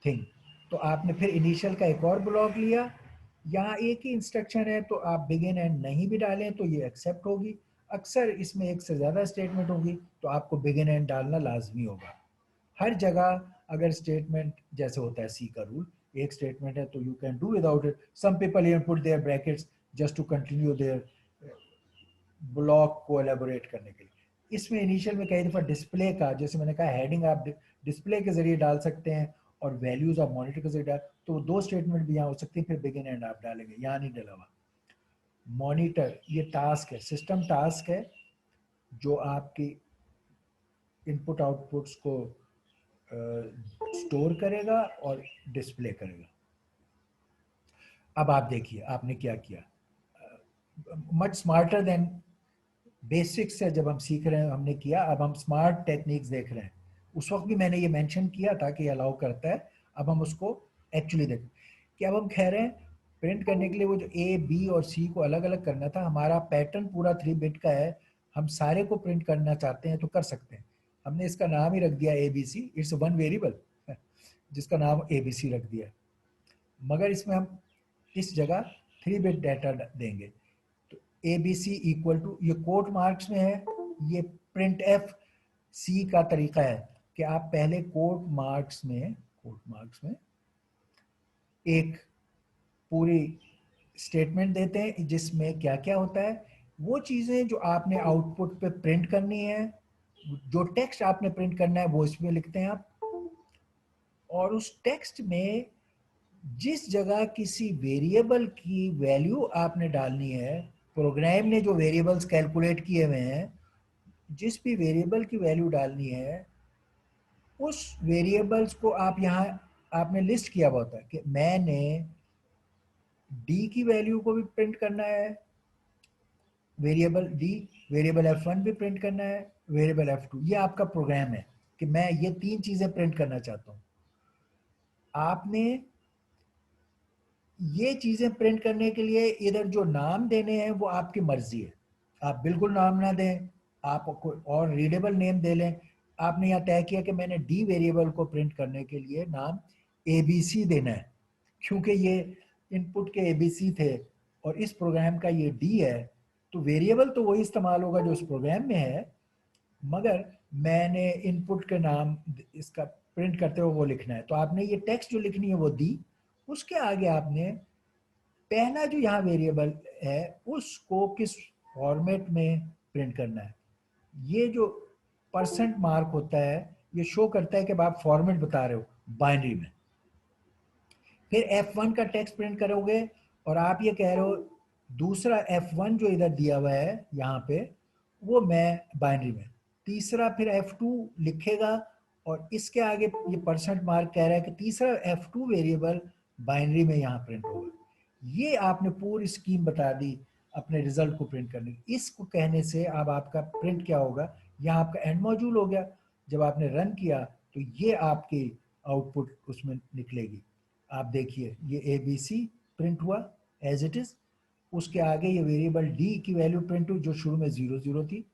थिंग। तो आपने फिर इनिशियल का एक और ब्लॉक लिया, यहाँ एक ही इंस्ट्रक्शन है तो आप बिगिन एंड नहीं भी डालें तो ये एक्सेप्ट होगी। अक्सर इसमें एक से ज़्यादा स्टेटमेंट होगी तो आपको बिगिन एंड डालना लाजमी होगा हर जगह। अगर स्टेटमेंट जैसे होता है सी का रूल एक स्टेटमेंट है तो you can do without it. Some people even put there brackets just to continue there block को एलेबोरेट करने के लिए. इसमें इनिशियल में कई दफ़ा डिस्प्ले का, जैसे मैंने कहा, हेडिंग आप डिस्प्ले के जरिए डाल सकते हैं और वैल्यूज आप मॉनिटर के जरिए डाल, तो दो स्टेटमेंट भी यहाँ हो सकती है. फिर बिगिन एंड आप डालेंगे, यहाँ नहीं डला हुआ. मॉनिटर ये टास्क है, सिस्टम टास्क है जो आपकी इनपुट आउटपुट्स को स्टोर करेगा और डिस्प्ले करेगा. अब आप देखिए आपने क्या किया. मच स्मार्टर देन बेसिक्स से जब हम सीख रहे हैं हमने किया, अब हम स्मार्ट टेक्निक्स देख रहे हैं. उस वक्त भी मैंने ये मेंशन किया था कि अलाउ करता है. अब हम उसको एक्चुअली देखें कि अब हम कह रहे हैं प्रिंट करने के लिए वो जो ए बी और सी को अलग अलग करना था, हमारा पैटर्न पूरा 3 बिट का है, हम सारे को प्रिंट करना चाहते हैं तो कर सकते हैं. हमने इसका नाम ही रख दिया A B C. It's one variable जिसका नाम ए बी सी रख दिया. मगर इसमें हम इस जगह 3 बिट डाटा देंगे. तो A B C equal to, ये कोट मार्क्स में है, ये प्रिंट एफ सी का तरीका है कि आप पहले कोट मार्क्स में एक पूरी स्टेटमेंट देते हैं जिसमें क्या क्या होता है, वो चीज़ें जो आपने आउटपुट पे प्रिंट करनी है, जो टेक्स्ट आपने प्रिंट करना है वो इसमें लिखते हैं आप. और उस टेक्स्ट में जिस जगह किसी वेरिएबल की वैल्यू आपने डालनी है, प्रोग्राम ने जो वेरिएबल्स कैलकुलेट किए हुए हैं, जिस भी वेरिएबल की वैल्यू डालनी है, उस वेरिएबल्स को आप यहाँ आपने लिस्ट किया हुआ होता है कि मैंने डी की वैल्यू को भी प्रिंट करना है, वेरिएबल डी, वेरिएबल f1 भी प्रिंट करना है, वेरिएबल f2. ये आपका प्रोग्राम है कि मैं ये 3 चीजें प्रिंट करना चाहता हूँ. आपने ये चीजें प्रिंट करने के लिए इधर जो नाम देने हैं वो आपकी मर्जी है. आप बिल्कुल नाम ना दें, आप कोई और रीडेबल नेम दे लें. आपने यहाँ तय किया कि मैंने डी वेरिएबल को प्रिंट करने के लिए नाम ABC देना है, क्योंकि ये इनपुट के ABC थे और इस प्रोग्राम का ये डी है, तो वेरिएबल तो वही इस्तेमाल होगा जो उस प्रोग्राम में है, मगर मैंने इनपुट के नाम इसका प्रिंट करते हुए वो लिखना है. तो आपने ये टेक्स्ट जो लिखनी है वो दी, उसके आगे आपने पहला जो यहाँ वेरिएबल है उसको किस फॉर्मेट में प्रिंट करना है. ये जो परसेंट मार्क होता है ये शो करता है कि आप फॉर्मेट बता रहे हो बाइनरी में. फिर F1 का टेक्स्ट प्रिंट करोगे और आप ये कह रहे हो दूसरा F1 जो इधर दिया हुआ है यहाँ पे वो मैं बाइनरी में. तीसरा फिर F2 लिखेगा और इसके आगे ये परसेंट मार्क कह रहा है कि तीसरा F2 वेरिएबल बाइनरी में यहाँ प्रिंट होगा. ये आपने पूरी स्कीम बता दी अपने रिजल्ट को प्रिंट करने की. इसको कहने से अब आपका प्रिंट क्या होगा, यहाँ आपका एंड मॉड्यूल हो गया. जब आपने रन किया तो ये आपकी आउटपुट उसमें निकलेगी. आप देखिए ये ABC प्रिंट हुआ एज इट इज, उसके आगे ये वेरिएबल D की वैल्यू प्रिंट हुई जो शुरू में 0 थी,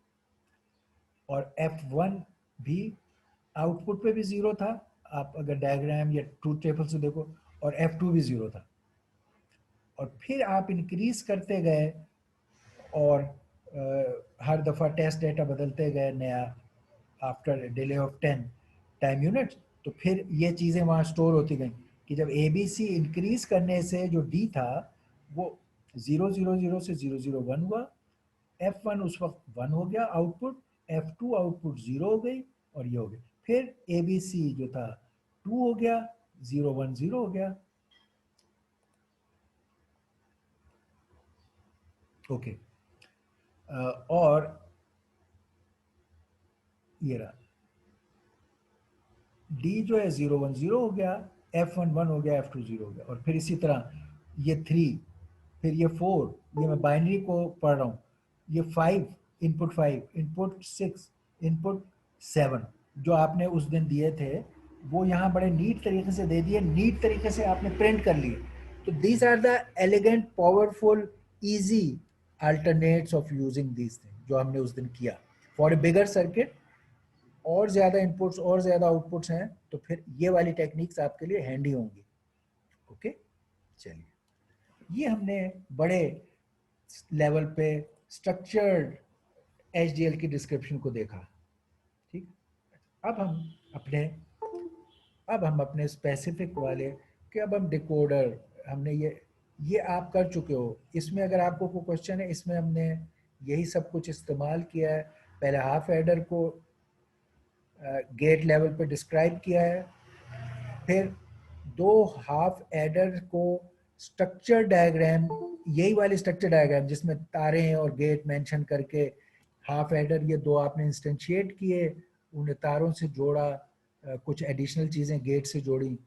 और F1 भी आउटपुट पे भी 0 था, आप अगर डायग्राम या ट्रूथ टेबल से देखो, और F2 भी 0 था. और फिर आप इंक्रीज करते गए और हर दफ़ा टेस्ट डेटा बदलते गए नया after delay of 10 time units. तो फिर ये चीज़ें वहाँ स्टोर होती गई कि जब ABC इंक्रीज करने से जो D था वो 000 से 001 हुआ, F1 उस वक्त 1 हो गया आउटपुट, F2 आउटपुट 0 हो गई और ये हो गई. फिर ABC जो था 2 हो गया, 010 हो गया. ओके और ये रहा D जो है 010 हो गया, F1 1 हो गया, F2 0 हो गया. और फिर इसी तरह ये 3, फिर ये 4, ये मैं बाइनरी को पढ़ रहा हूँ, ये 5, इनपुट 5, इनपुट 6, इनपुट 7 जो आपने उस दिन दिए थे वो यहाँ बड़े नीट तरीके से दे दिए, नीट तरीके से आपने प्रिंट कर लिए. तो these are the elegant powerful easy alternates of using these thing जो हमने उस दिन किया फॉर ए बिगर सर्किट. और ज़्यादा इनपुट्स और ज़्यादा आउटपुट्स हैं तो फिर ये वाली टेक्निक्स आपके लिए हैंडी होंगी. ओके चलिए, ये हमने बड़े लेवल पे स्ट्रक्चर्ड HDL की डिस्क्रिप्शन को देखा. ठीक, अब हम अपने स्पेसिफिक वाले कि अब हम डिकोडर हमने ये आप कर चुके हो। इसमें अगर आपको कोई क्वेश्चन है, इसमें हमने यही सब कुछ इस्तेमाल किया है। पहले हाफ एडर को गेट लेवल पे डिस्क्राइब किया है, फिर दो हाफ एडर को स्ट्रक्चर डायग्राम, यही वाली स्ट्रक्चर डायग्राम जिसमें तारे हैं और गेट मेंशन करके हाफ एडर ये दो आपने इंस्टेंशिएट किए, उन्हें तारों से जोड़ा, कुछ एडिशनल चीज़ें गेट से जोड़ी,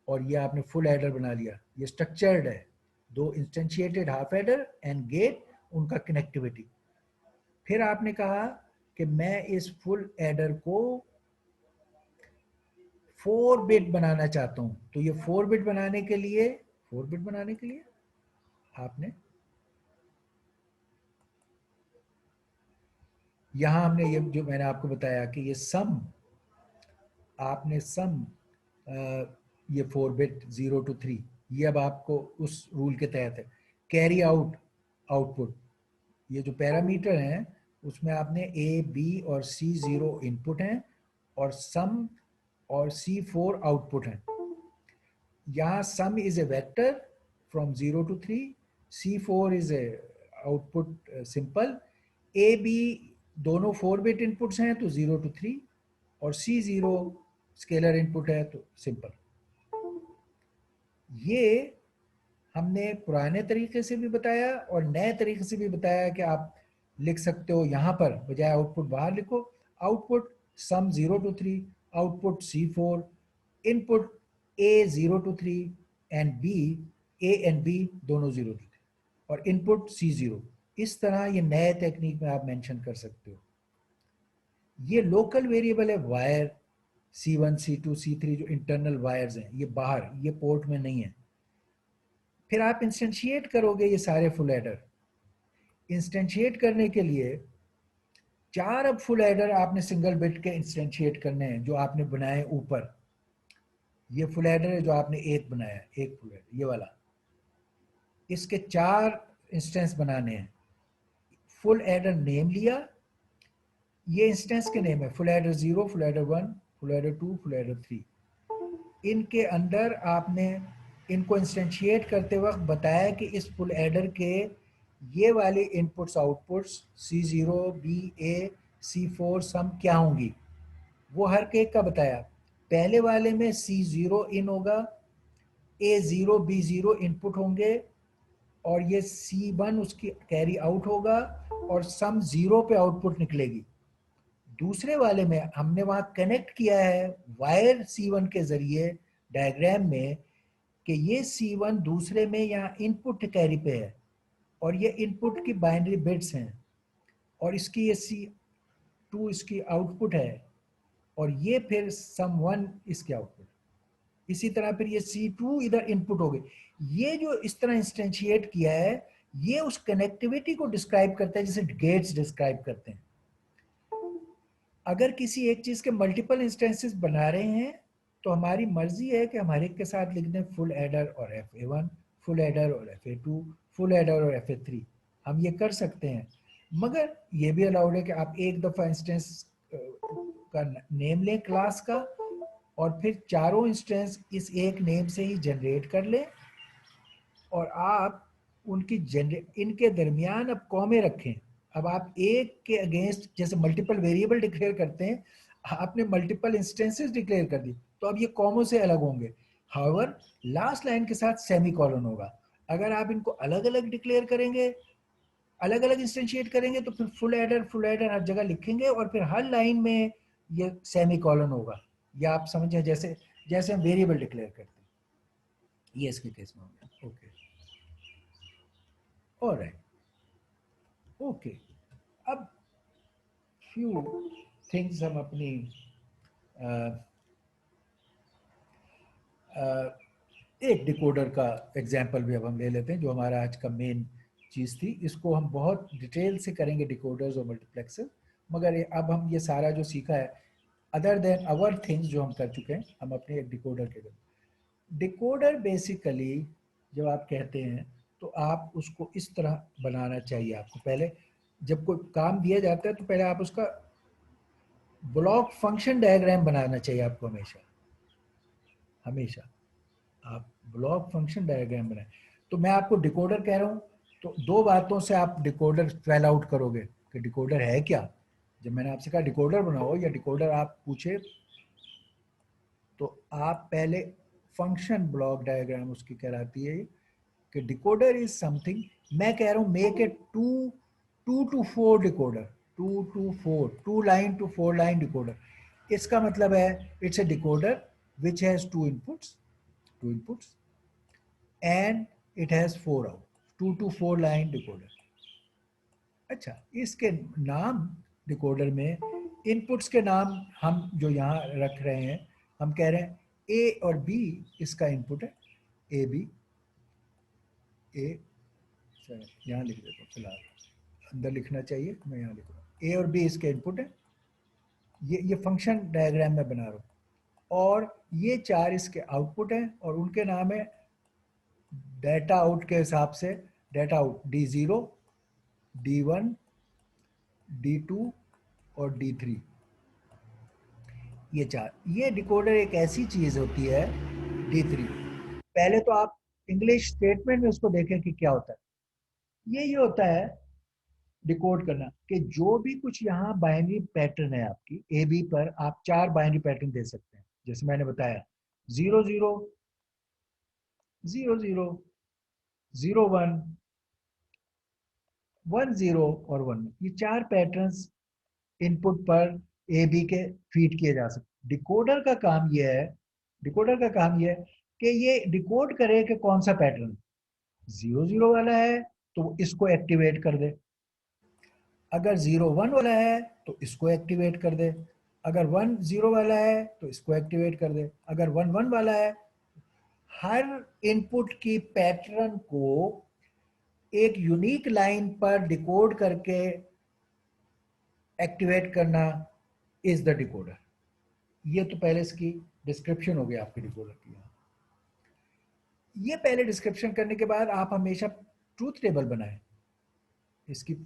और ये आपने फुल एडर बना लिया। ये स्ट्रक्चर्ड है, दो इंस्टेंशिएटेड हाफ एडर एंड गेट, उनका कनेक्टिविटी। फिर आपने कहा कि मैं इस फुल एडर को 4 बिट बनाना चाहता हूं, तो ये 4 बिट बनाने के लिए आपने यहां हमने ये जो मैंने आपको बताया कि ये सम, आपने सम ये 4 बिट 0 to 3, ये अब आपको उस रूल के तहत है। कैरी आउट आउटपुट, ये जो पैरामीटर हैं उसमें आपने ए बी और सी 0 इनपुट हैं और सम और C4 आउटपुट है। यहाँ sum is a vector from 0 to 3, C4 is a output simple, A B दोनों 4 बिट इनपुट्स हैं तो 0 to 3, और C0 स्केलर इनपुट है तो सिंपल। ये हमने पुराने तरीके से भी बताया और नए तरीके से भी बताया कि आप लिख सकते हो यहाँ पर बजाय आउटपुट बाहर लिखो, output sum 0 to 3, output C4, input A 0 to 3 and B, A and B दोनों 0 to 3, और इनपुट C0। इस तरह ये नए टेक्निक में आप मेंशन कर सकते हो। ये लोकल वेरिएबल है वायर C1, C2, C3 जो इंटरनल वायर्स हैं, ये बाहर, ये पोर्ट में नहीं है। फिर आप इंस्टेंशिएट करोगे ये सारे फुल एडर। इंस्टेंशिएट करने के लिए 4 अब फुल एडर आपने सिंगल बिट के इंस्टेंशिएट करने हैं जो आपने बनाए ऊपर। ये फुल एडर है जो आपने एक बनाया, एक फुल एडर ये वाला, इसके 4 इंस्टेंस बनाने हैं। फुल एडर नेम लिया, ये इंस्टेंस के नेम है full adder 0, full adder 1, full adder 2, full adder 3। इनके अंदर आपने इनको इंस्टेंशिएट करते वक्त बताया कि इस फुल एडर के ये वाले inputs outputs C0, B, A, C4 सम क्या होंगी, वो हर एक का बताया। पहले वाले में C0 इन होगा, A0, B0 इनपुट होंगे, और ये C1 उसकी कैरी आउट होगा और सम 0 पे आउटपुट निकलेगी। दूसरे वाले में हमने वहां कनेक्ट किया है वायर C1 के जरिए डायग्राम में कि ये C1 दूसरे में यहाँ इनपुट कैरी पे है और ये इनपुट की बाइनरी बिट्स हैं, और इसकी ये C2 इसकी आउटपुट है, और ये फिर सम 1 इसके आउटपुट। इसी तरह फिर ये C2 इधर इनपुट हो गए। ये जो इस तरह इंस्टेंशिएट किया है ये उस कनेक्टिविटी को डिस्क्राइब करता है जैसे गेट्स डिस्क्राइब करते हैं। अगर किसी एक चीज के मल्टीपल इंस्टेंसेस बना रहे हैं तो हमारी मर्जी है कि हमारे के साथ लिख दें फुल एडर और FA1, फुल एडर और FA2, फुल एडर और FA3, हम ये कर सकते हैं। मगर ये भी अलाउड है कि आप एक दफा इंस्टेंस का नेम लें क्लास का, और फिर चारों इंस्टेंस इस एक नेम से ही जनरेट कर लें, और आप उनकी इनके दरमियान अब कॉमे रखें। अब आप एक के अगेंस्ट जैसे मल्टीपल वेरिएबल डिक्लेयर करते हैं, आपने मल्टीपल इंस्टेंसेस डिक्लेयर कर दी तो अब ये कॉमों से अलग होंगे। हाउएवर लास्ट लाइन के साथ सेमी कॉलन होगा। अगर आप इनको अलग अलग डिक्लेयर करेंगे, अलग अलग इंस्टेंशिएट करेंगे, तो फिर फुल एडर हर जगह लिखेंगे और फिर हर लाइन में ये सेमी कॉलन होगा। या आप समझें जैसे जैसे हम वेरिएबल डिक्लेयर करते हैं, ये इसके केस में होगा। Okay, alright, okay. अब फ्यू थिंग्स हम अपनी एक डिकोडर का एग्जांपल भी अब हम ले लेते हैं जो हमारा आज का मेन चीज़ थी। इसको हम बहुत डिटेल से करेंगे डिकोडर्स और मल्टीप्लेक्सर, मगर अब हम ये सारा जो सीखा है अदर देन अवर थिंग्स जो हम कर चुके हैं, हम अपने एक डिकोडर के डिकोडर बेसिकली जब आप कहते हैं तो आप उसको इस तरह बनाना चाहिए। आपको पहले जब कोई काम दिया जाता है तो पहले आप उसका ब्लॉक फंक्शन डायग्राम बनाना चाहिए आपको हमेशा। आप ब्लॉक फंक्शन डायग्राम बनाए। तो मैं आपको डिकोडर कह रहा हूँ, तो दो बातों से आप डिकोडर स्पेल आउट करोगे कि डिकोडर है क्या। जब मैंने आपसे कहा डिकोडर बनाओ या डिकोडर आप पूछे, तो आप पहले फंक्शन ब्लॉक डायग्राम उसकी कहलाती है कि डिकोडर इज समथिंग। मैं कह रहा हूँ make a two to four decoder, 2 to 4, 2 line to 4 line decoder. इसका मतलब है it's a decoder which has two inputs and it has 4 out, 2 to 4 line decoder. अच्छा, इसके नाम डिकोडर में इनपुट्स के नाम हम जो यहाँ रख रहे हैं, हम कह रहे हैं ए और बी इसका इनपुट है, ए बी, ए यहाँ लिख देता हूँ फिलहाल, अंदर लिखना चाहिए, मैं यहाँ लिख रहा हूँ ए और बी इसके इनपुट है। ये फंक्शन डायग्राम में बना रहा हूँ, और ये 4 इसके आउटपुट हैं और उनके नाम है डाटा आउट के हिसाब से, data out D0, D1, D2 और D3, ये 4। ये डिकोडर एक ऐसी चीज होती है D3। पहले तो आप इंग्लिश स्टेटमेंट में उसको देखें कि क्या होता है। ये होता है डिकोड करना कि जो भी कुछ यहाँ बाइनरी पैटर्न है आपकी ए बी पर, आप 4 बाइनरी पैटर्न दे सकते हैं। जैसे मैंने बताया 0 0 0 0 0 1 1 0 और 1। ये 4 पैटर्न्स इनपुट पर ए बी के फीड किए जा सकते। डिकोडर का काम ये है कि ये डिकोड करे कि कौन सा पैटर्न 0 0 वाला है तो इसको एक्टिवेट कर दे, अगर 0 1 वाला है तो इसको एक्टिवेट कर दे, अगर 1 0 वाला है तो इसको एक्टिवेट कर दे, अगर 1 1 वाला है। हर इनपुट की पैटर्न को एक यूनिक लाइन पर डिकोड करके एक्टिवेट करना इज द डिकोडर। ये तो पहले इसकी डिस्क्रिप्शन हो गई आपके डिकोडर की। ये पहले डिस्क्रिप्शन करने के बाद आप हमेशा ट्रूथ टेबल बनाएं। इसकी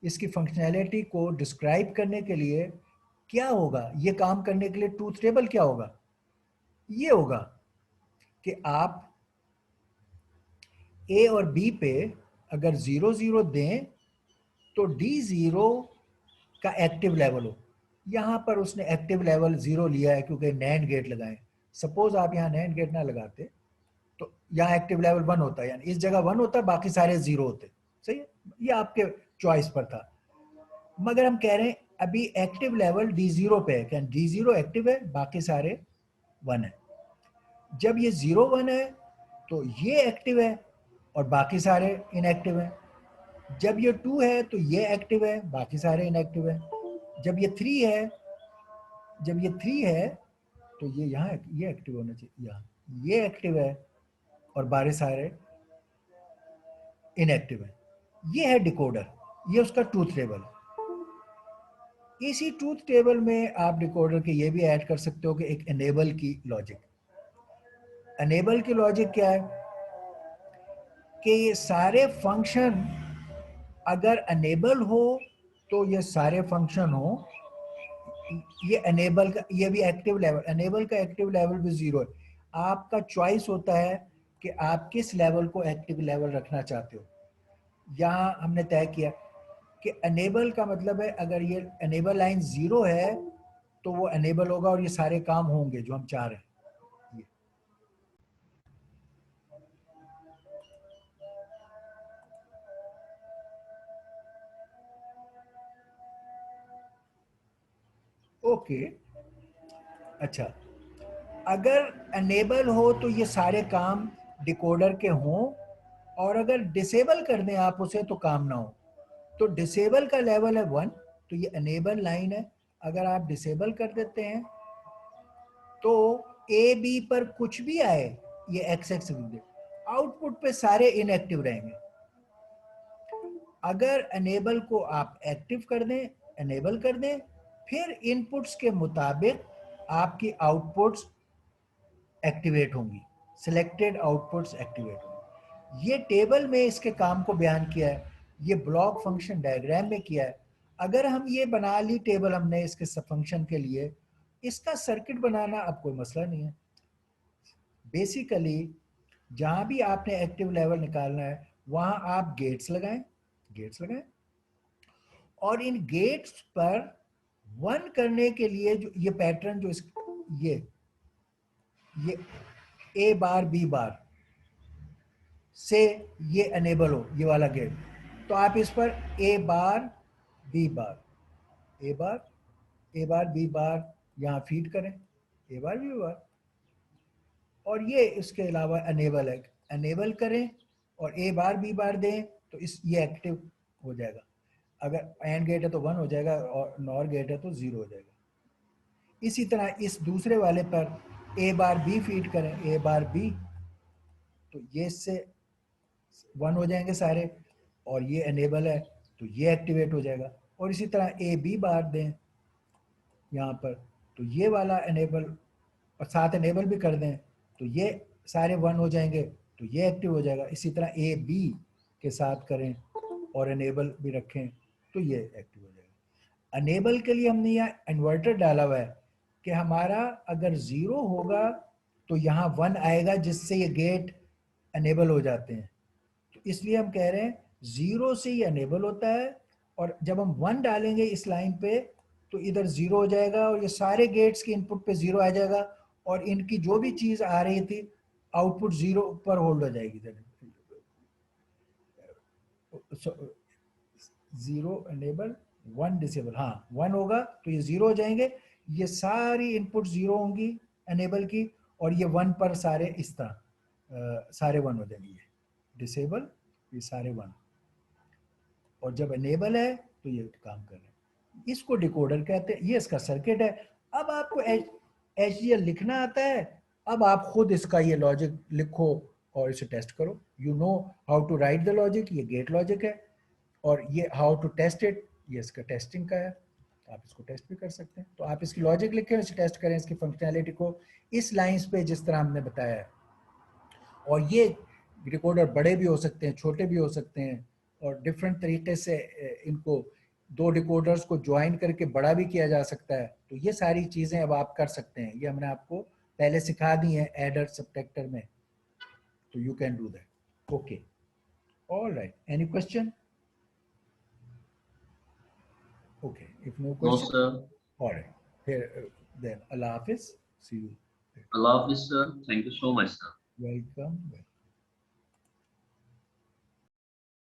इसकी फंक्शनैलिटी को डिस्क्राइब करने के लिए क्या होगा, ये काम करने के लिए ट्रूथ टेबल क्या होगा, ये होगा कि आप ए और बी पे अगर 0 0 दें तो D0 का एक्टिव लेवल हो। यहाँ पर उसने एक्टिव लेवल 0 लिया है क्योंकि नैंड गेट लगाए। सपोज आप यहाँ नैंड गेट ना लगाते तो यहाँ एक्टिव लेवल 1 होता है, यानी इस जगह 1 होता, बाकी सारे 0 होते। सही है, ये आपके चॉइस पर था। मगर हम कह रहे हैं अभी एक्टिव लेवल D0 पे है, क्या D0 एक्टिव है, बाकी सारे 1 है। जब ये 0 1 है तो ये एक्टिव है और बाकी सारे इनएक्टिव हैं। जब ये 2 है तो ये एक्टिव है, बाकी सारे इनएक्टिव हैं। जब ये 3 है तो ये यहाँ ये एक्टिव होना चाहिए, यहाँ ये एक्टिव है और बाकी सारे इनएक्टिव है। ये है डिकोडर, ये उसका ट्रूथ टेबल। इसी ट्रूथ टेबल में आप डिकोडर के ये भी ऐड कर सकते हो कि एक एनेबल की लॉजिक। एनेबल की लॉजिक क्या है कि ये सारे फंक्शन अगर अनेबल हो तो ये सारे फंक्शन हो, ये अनेबल का, ये भी एक्टिव लेवल, अनेबल का एक्टिव लेवल भी 0 है। आपका चॉइस होता है कि आप किस लेवल को एक्टिव लेवल रखना चाहते हो। यहाँ हमने तय किया कि अनेबल का मतलब है अगर ये अनेबल लाइन 0 है तो वो अनेबल होगा और ये सारे काम होंगे जो हम चाह रहे हैं। ओके, अच्छा, अगर अनेबल हो तो ये सारे काम डिकोडर के हों, और अगर डिसेबल कर दें आप उसे तो काम ना हो। तो डिसेबल का लेवल है 1, तो ये अनेबल लाइन है। अगर आप डिसेबल कर देते हैं तो ए बी पर कुछ भी आए, ये एक्स एक्स आउटपुट पे सारे इनएक्टिव रहेंगे। अगर अनेबल को आप एक्टिव कर दें, अनेबल कर दें, फिर इनपुट्स के मुताबिक आपकी आउटपुट्स एक्टिवेट होंगी, सिलेक्टेड आउटपुट्स एक्टिवेट होंगी। ये टेबल में इसके काम को बयान किया है, ये ब्लॉक फंक्शन डायग्राम में किया है। अगर हम ये बना ली टेबल हमने इसके सब फंक्शन के लिए, इसका सर्किट बनाना अब कोई मसला नहीं है। बेसिकली जहां भी आपने एक्टिव लेवल निकालना है वहां आप गेट्स लगाएं और इन गेट्स पर वन करने के लिए जो ये पैटर्न जो ये ए बार बी बार से ये अनेबल हो, ये वाला गेट, तो आप इस पर ए बार बी बार ए बार बी बार यहाँ फीड करें, ए बार बी बार, और ये इसके अलावा अनेबल है, अनेबल करें और ए बार बी बार दें तो ये एक्टिव हो जाएगा। अगर एंड गेट है तो 1 हो जाएगा और नॉर गेट है तो 0 हो जाएगा। इसी तरह इस दूसरे वाले पर ए बार बी फीड करें, ए बार बी, तो ये इससे 1 हो जाएंगे सारे, और ये अनेबल है तो ये एक्टिवेट हो जाएगा। और इसी तरह ए बी बार दें यहाँ पर, तो ये वाला अनेबल और साथ अनेबल भी कर दें तो ये सारे 1 हो जाएंगे तो ये एक्टिव हो जाएगा। इसी तरह ए बी के साथ करें और अनेबल भी रखें तो ये एक्टिव हो जाएगा। अनेबल के लिए हमने यहाँ इन्वर्टर डाला हुआ है कि हमारा अगर 0 होगा तो यहाँ 1 आएगा जिससे ये गेट अनेबल हो जाते हैं, तो इसलिए हम कह रहे हैं 0 से ये अनेबल होता है, और जब हम 1 डालेंगे इस लाइन पे तो इधर 0 हो जाएगा और ये सारे गेट्स के इनपुट पे 0 आ जाएगा और इनकी जो भी चीज आ रही थी आउटपुट 0 पर होल्ड हो जाएगी। 0 अनेबल 1 डिसेबल, हाँ 1 होगा तो ये 0 हो जाएंगे, ये सारी इनपुट 0 होंगी अनेबल की, और ये 1 पर सारे इस तरह सारे 1 हो जाएंगे, ये डिसेबल ये सारे 1, और जब अनेबल है तो ये काम कर रहे हैं। इसको डिकोडर कहते हैं, ये इसका सर्किट है। अब आपको HDL लिखना आता है, अब आप खुद इसका ये लॉजिक लिखो और इसे टेस्ट करो। You know how to write the logic, ये गेट लॉजिक है, और ये हाउ टू टेस्ट इट, ये इसका टेस्टिंग का है, आप इसको टेस्ट भी कर सकते हैं। तो आप इसकी लॉजिक लिखें, इसे टेस्ट करें, इसकी फंक्शनैलिटी को इस लाइंस पे जिस तरह हमने बताया है। और ये डिकोडर बड़े भी हो सकते हैं, छोटे भी हो सकते हैं, और डिफरेंट तरीके से इनको दो डिकोडर्स को ज्वाइन करके बड़ा भी किया जा सकता है। तो ये सारी चीज़ें अब आप कर सकते हैं, ये हमने आपको पहले सिखा दी हैं एडर सबट्रैक्टर में, तो you can do that. Okay, all right, any question? Okay, if no No, question, sir. all right. Here, then Allah Hafiz. See you. Allah Hafiz, sir. Thank you so much, sir. Welcome.